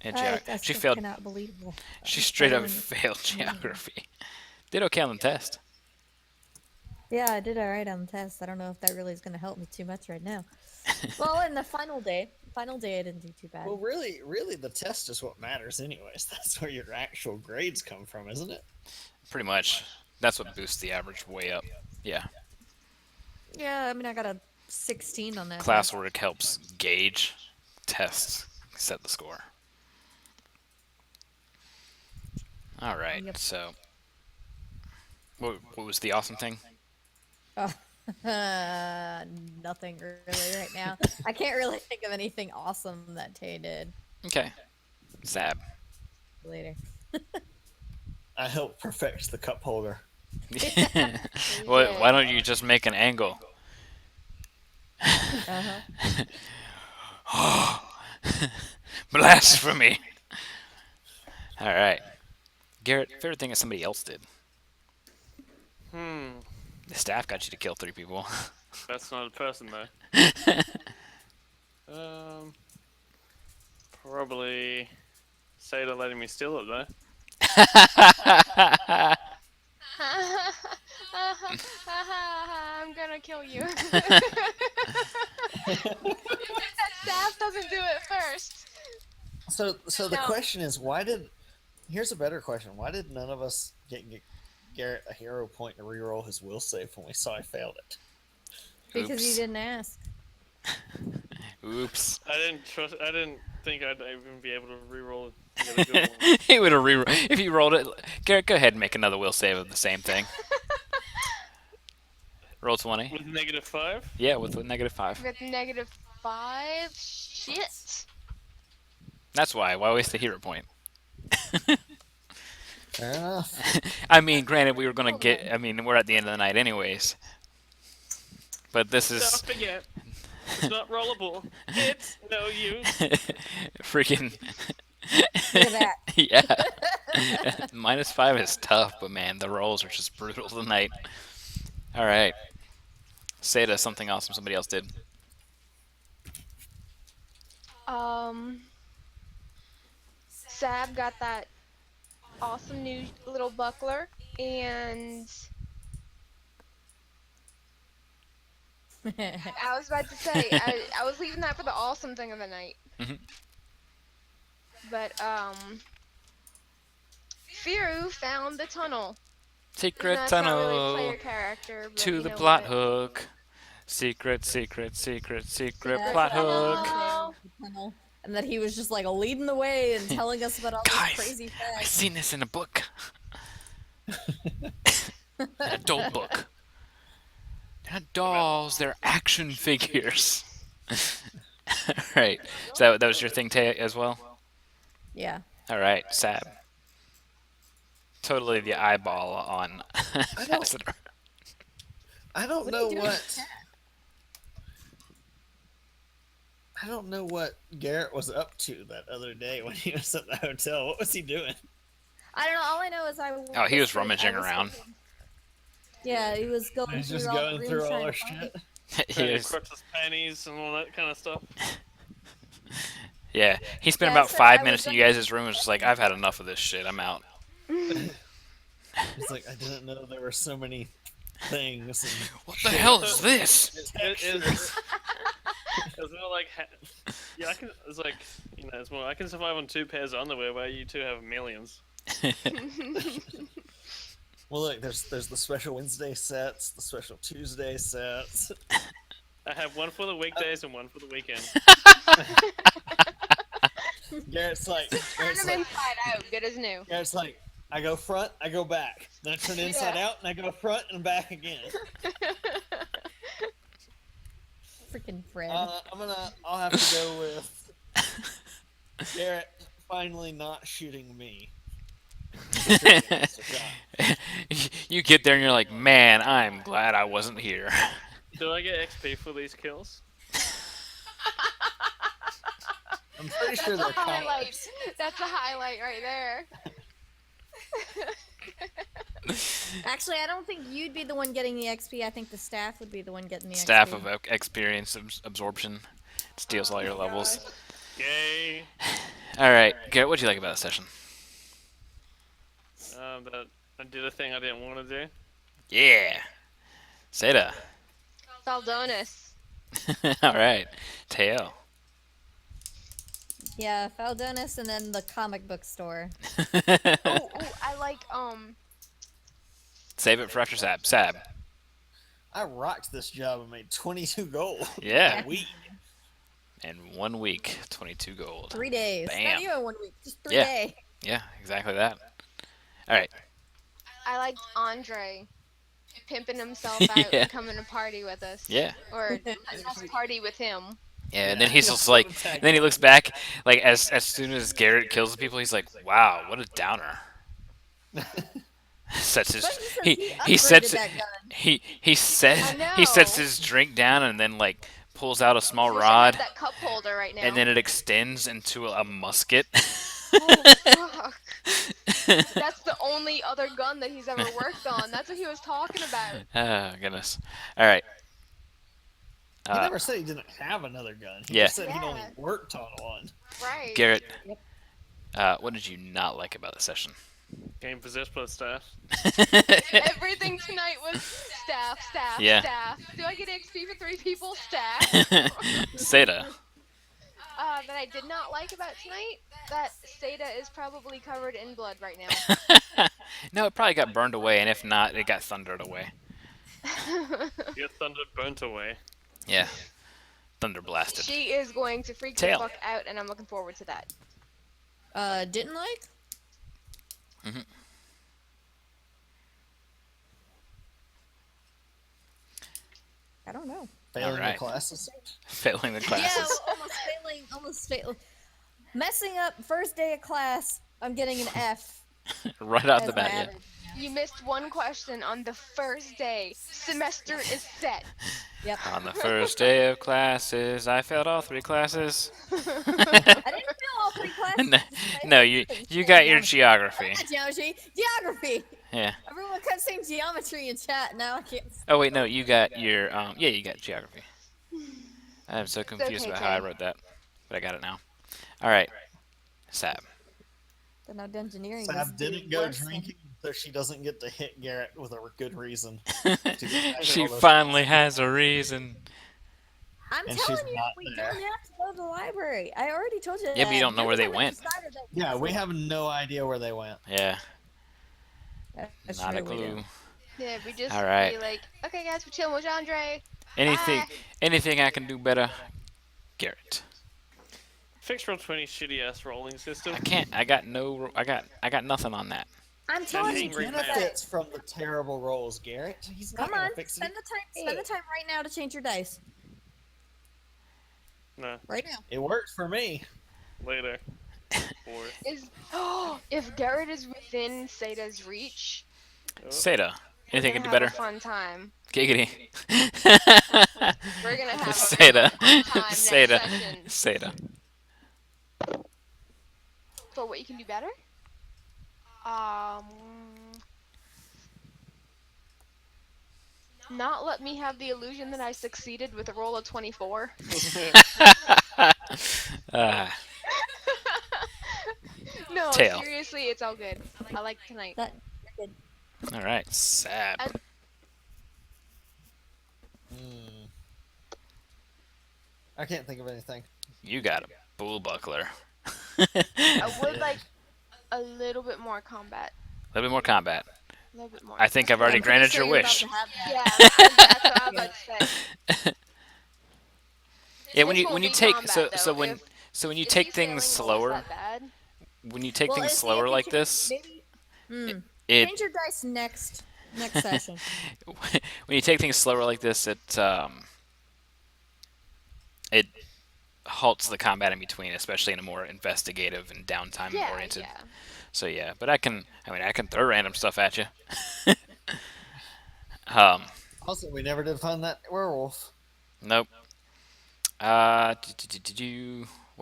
And That's she just failed. cannot believable. She straight up Failing. failed geography. Did okay on the test. Yeah, I did all right on the test. I don't know if that really is going to help me too much right now. Well, in the final day, Final day, I didn't do too bad. Well, really, the test is what matters, anyways. That's where your actual grades come from, isn't it? Pretty much. That's what boosts the average way up. Yeah. Yeah, I mean, I got a 16 on that test. Classwork helps gauge, tests, set the score. All right. Yep. So, what was the awesome thing? Oh, nothing really right now. I can't really think of anything awesome that Tay did Okay. Zab. later. I helped perfect the cup holder. Why don't you just make an angle? Uh-huh. Blasphemy. All right. Garrett, favorite thing that somebody else did? Hmm. The staff got you to kill 3 people. That's not a person though. Probably Sada letting me steal it though. I'm gonna kill you. That staff doesn't do it first. So the No. question is, why did? Here's a better question: why did none of us get Garrett a hero point to reroll his will save when we saw he failed it? Because you Oops. didn't ask. Oops. I didn't think I'd even be able to reroll the other good one. He would have if you rolled it. Garrett, go ahead and make another will save of the same thing. Roll 20. With -5. Yeah, with -5. With -5. Shit. That's why. Why waste a hero point? Fair enough. I mean, granted, we were gonna get. I mean, we're at the end of the night, anyways. But this Don't is forget, it's not rollable. It's no use. freaking. Look at that. Yeah. -5 is tough, but man, the rolls are just brutal tonight. All right. Seda, something awesome somebody else did. Sab got that awesome new little buckler, and I was about to say I was leaving that for the awesome thing of the night. Mhm. But Firu found the tunnel. Secret That's not really tunnel player character, but to you the know plot what? hook. Secret, secret, secret, secret Yeah, plot that's what hook. I was saying, and that he was just like leading the way and telling us about all Guys, these crazy I facts. seen this in a book. An adult book. They're not dolls, they're action figures. Alright. So that was your thing, Tay, as well? Yeah. Alright, Sab. Totally the eyeball on don't- Ambassador. I don't What know are you doing? what. I don't know what Garrett was up to that other day when he was at the hotel. What was he doing? I don't know. All I know is Oh, he was rummaging around. Yeah, he was going He's through just all the going rooms through all trying our to find shit. He Trying to was, crutchless panties and all that kind of stuff. yeah, he spent Yeah, about so 5 I minutes was in you guys' room and was just like, I've had enough of this shit, I'm out. He's like, I didn't know there were so many things. And What the hell is this? It's more like, yeah, I can. It's like, you know, it's more. I can survive on 2 pairs of underwear, where you 2 have millions. Well, look, there's the special Wednesday sets, the special Tuesday sets. I have one for the weekdays and one for the weekend. Garrett's like, Turn them inside out, good as new. Garrett's like, I go front, I go back. Then I turn inside out, and I go front and back again. freaking Fred. I'll have to go with Garrett finally not shooting me. You get there and you're like, man, I'm glad I wasn't here. Do I get XP for these kills? I'm pretty sure That's a they're highlight. collars. That's a highlight right there. Actually, I don't think you'd be the one getting the XP. I think the staff would be the one getting the Staff XP. of experience absorption steals all your levels. Yay! All right, Garrett, what'd you like about the session? That I did a thing I didn't want to do. Yeah, Seda. Saldonis. All right, Teo. Yeah, Faldonis and then the comic book store. Oh, I like Save it for after Sab. Sab. I rocked this job and made 22 gold in a Yeah. week. In 1 week, 22 gold. 3 days. Not Bam. even 1 week, just three Yeah. day. Yeah, exactly that. All right. I liked Andre pimping himself out Yeah. and coming to party with us. Yeah. Or us party with him. Yeah, and then he's just Yeah. like, and then he looks back, like as soon as Garrett kills the people, he's like, "Wow, what a downer." Sets his Especially since he he he sets upgraded that gun. he says I know. he sets his drink down and then like pulls out a small Wish I had rod that cup holder right now. and then it extends into a musket. Oh, fuck. That's the only other gun that he's ever worked on. That's what he was talking about. Oh goodness! All right. He never said he didn't have another gun. He Yeah. just said he'd only Yeah. worked on one. Right. Garrett, what did you not like about the session? Game possessed by staff. Everything tonight was staff, staff, Yeah. staff. Do I get XP for 3 people? Staff. Seda. That I did not like about tonight, that Seda is probably covered in blood right now. No, it probably got burned away, and if not, it got thundered away. Your thunder burnt away. Yeah. Thunder blasted. She is going to freak Tail. the fuck out, and I'm looking forward to that. Didn't like? Mhm. I don't know. Failing Alright. the classes. Failing the Yeah, classes. almost failing. Messing up first day of class, I'm getting an F. Right out as the my bat, yeah. average. You missed one question on the first day. Semester is set. Yep. On the first day of classes, I failed all 3 classes. I didn't fail all 3 classes. No, no, you got your geography. Geometry. Geography. Yeah. Everyone kept saying geometry in chat. Now I can't. Oh wait, no, you got your yeah, you got geography. I'm so confused okay, about how I Tim. wrote that, but I got it now. All right, Sab. Then now engineering. is Sav didn't go worse than- drinking, so she doesn't get to hit Garrett with a good reason. get back to She all those finally has a reason. I'm And telling she's you, not we there. don't have to go to the library. I already told you that. Yeah, but you don't know where they Everyone went. decided that Yeah, we have no idea where they went. Yeah, That's not a true, we do. clue. Yeah, we just All right. be like, okay, guys, we're chilling with Andre. Anything, Bye. anything I can do better, Garrett. Fix roll 20 shitty ass rolling system. I can't. I got no. I got nothing on that. I'm telling you, angry keep man. that. Benefits from the terrible rolls, Garrett. He's not Come gonna on, fix spend it. the time. Spend the time right now to change your dice. No, Right now. It worked for me. later. Or Is if Garrett is within Seda's reach, Seda. Anything we're I can do gonna have better? a fun time. Giggity. We're gonna have a Seda. fun time next Seda. session. Seda. So what you can do better? Um, not let me have the illusion that I succeeded with a roll of 24. Ah, No, Tail. seriously, it's all good. I like tonight. That. You're good. all right, Sab. I can't think of anything. You got a bull buckler. I would like a little bit more combat. A little bit more combat. A little bit more. I think I've already I'm pretty granted sure your you're about wish. to have that. Yeah, that's what I was about to say. Yeah, when This you won't when you be take combat, though. so when you If take these things sailing rolls slower, that bad, when you take Well, things if slower you like change- this, maybe. it Change your dice next session. when you take things slower like this, it halts the combat in between, especially in a more investigative and downtime yeah, oriented. yeah. So yeah, but I can throw random stuff at you. Also, we never did find that werewolf. Nope. What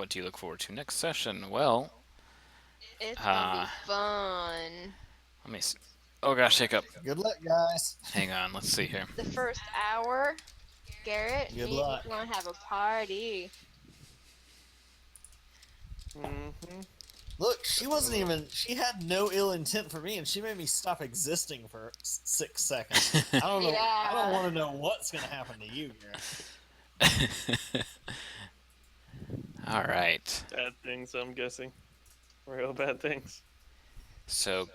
do you look forward to next session? Well, It's gonna be fun. let me see. Oh gosh, hiccup. Good luck, guys. Hang on, let's see here. The first hour, Garrett, Good me, luck. we're gonna have a party. Mm-hmm. Look, she wasn't even. She had no ill intent for me, and she made me stop existing for 6 seconds. I don't know. I Yeah. don't want to know what's gonna happen to you, Garrett. All right. Bad things, I'm guessing. Real bad things. So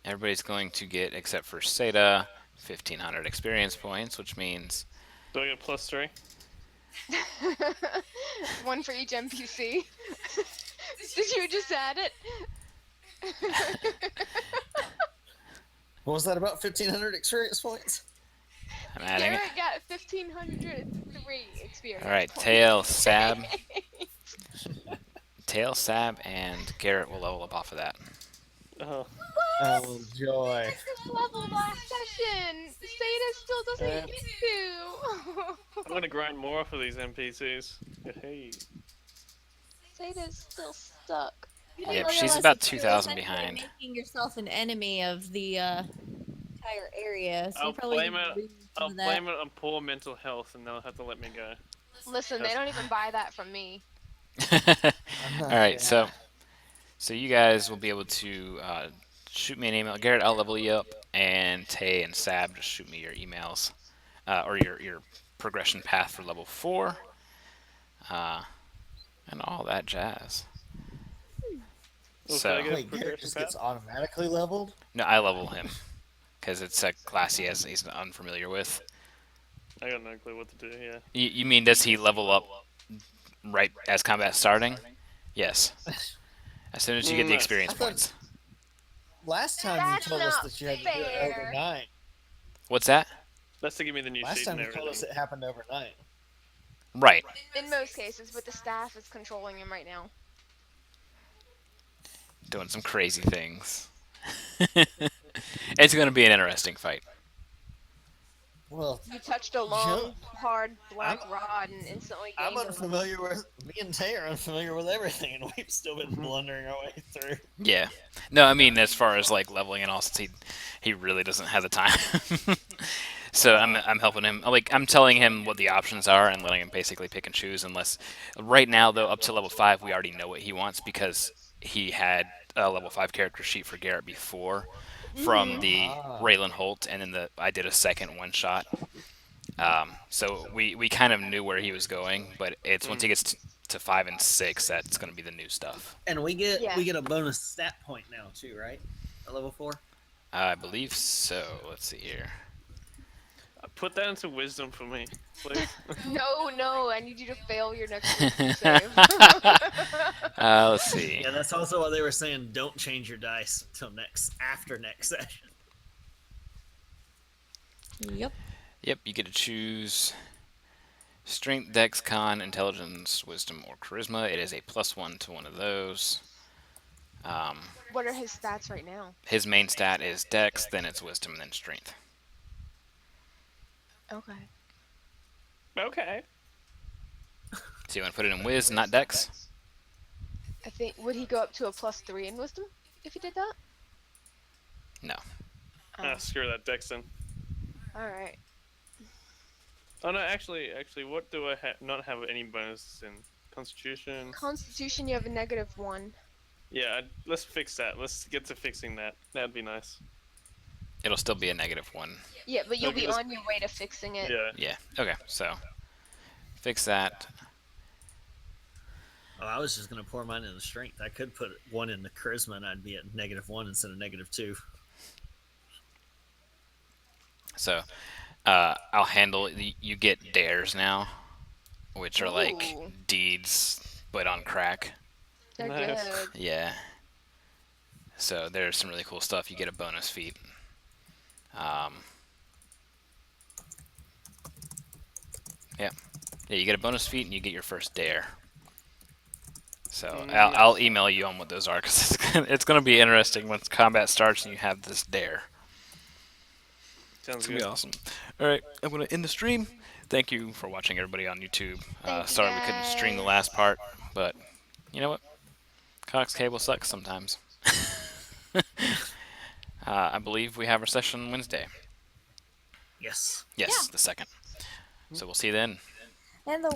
everybody's going to get, except for Seda, 1,500 experience points, which means Do I get +3? One for each NPC. Did you just add it? What was that about 1,500 experience points? I'm adding it. Garrett got 1,503 experience All right, points. Tail, Sab, and Garrett will level up off of that. Oh. Oh, joy. Just leveled last session. Seda still doesn't get I'm gonna grind more off of these NPCs. Hey. Seda's still stuck. You Yep, didn't she's realize about that you were 2,000 essentially behind. Making yourself an enemy of the entire area, so I'll you probably blame need to it. lose some I'll of that. blame it on poor mental health, and they'll have to let me go. Listen, they don't even buy that from me. All right, so you guys will be able to shoot me an email. Garrett, I'll level you up, and Tay and Sab, just shoot me your emails or your progression path for level 4, and all that jazz. Well, So can I get a Wait, Garrett progression just path? gets automatically leveled? no, I level him because it's a class he's unfamiliar with. I got no clue what to do. Yeah. You mean does he level up right as combat starting? Yes. As soon as you get the Nice. experience I thought- points. Last time That's you told us not that you had to do it fair. overnight. What's that? That's to give me the new Last sheet time and you told us everything. it happened overnight. Right. In most cases, but the staff is controlling him right now. Doing some crazy things. It's going to be an interesting fight. Well, You touched a long, hard black rod and instantly I'm gained a level. unfamiliar with. Me and Tay are unfamiliar with everything, and we've still been blundering our way through. Yeah. No, I mean as far as like leveling and all, since he really doesn't have the time. So I'm helping him. Like I'm telling him what the options are and letting him basically pick and choose. Unless right now though, up to level 5, we already know what he wants because he had a level 5 character sheet for Garrett before from the Raylan Holt, and then I did a second one shot. So we kind of knew where he was going, but it's once he gets to 5 and 6 that's going to be the new stuff. And we get Yeah. a bonus stat point now too, right? At level 4. I believe so. Let's see here. Put that into wisdom for me, please. No, I need you to fail your next wisdom save. Let's see. Yeah, that's also why they were saying don't change your dice until after next session. Yep. Yep, you get to choose Strength, Dex, Con, Intelligence, Wisdom, or Charisma. It is a +1 to one of those. What are his stats right now? His main stat is Dex, then it's Wisdom, and then Strength. Okay. Okay. So you want to put it in Wiz, not Dex? I think, would he go up to a +3 in wisdom if he did that? No. Screw that, Dexton. Alright. Oh no, actually, what do I not have any bonuses in? Constitution. Constitution, you have a -1. Yeah, let's fix that. Let's get to fixing that. That'd be nice. It'll still be a -1. Yeah, but you'll Okay, be let's- on your way to fixing it. Yeah. Yeah. Okay, so fix that. Oh, I was just gonna pour mine in the strength. I could put 1 in the charisma, and I'd be at -1 instead of -2. So I'll handle it. You get dares now, which are like Ooh. deeds, but on crack. They're Nice. good. Yeah. So there's some really cool stuff. You get a bonus feat. Yeah. Yeah, you get a bonus feat and you get your first dare. So I'll email you on what those are because it's going to be interesting once combat starts and you have this dare. Sounds It's going good. to be awesome. All right, I'm going to end the stream. Thank you for watching, everybody on YouTube. Thank you, Sorry we couldn't stream the guys. last part, but you know what? Cox cable sucks sometimes. I believe we have our session Wednesday. Yes. Yes, the 2nd. So we'll see you then. And the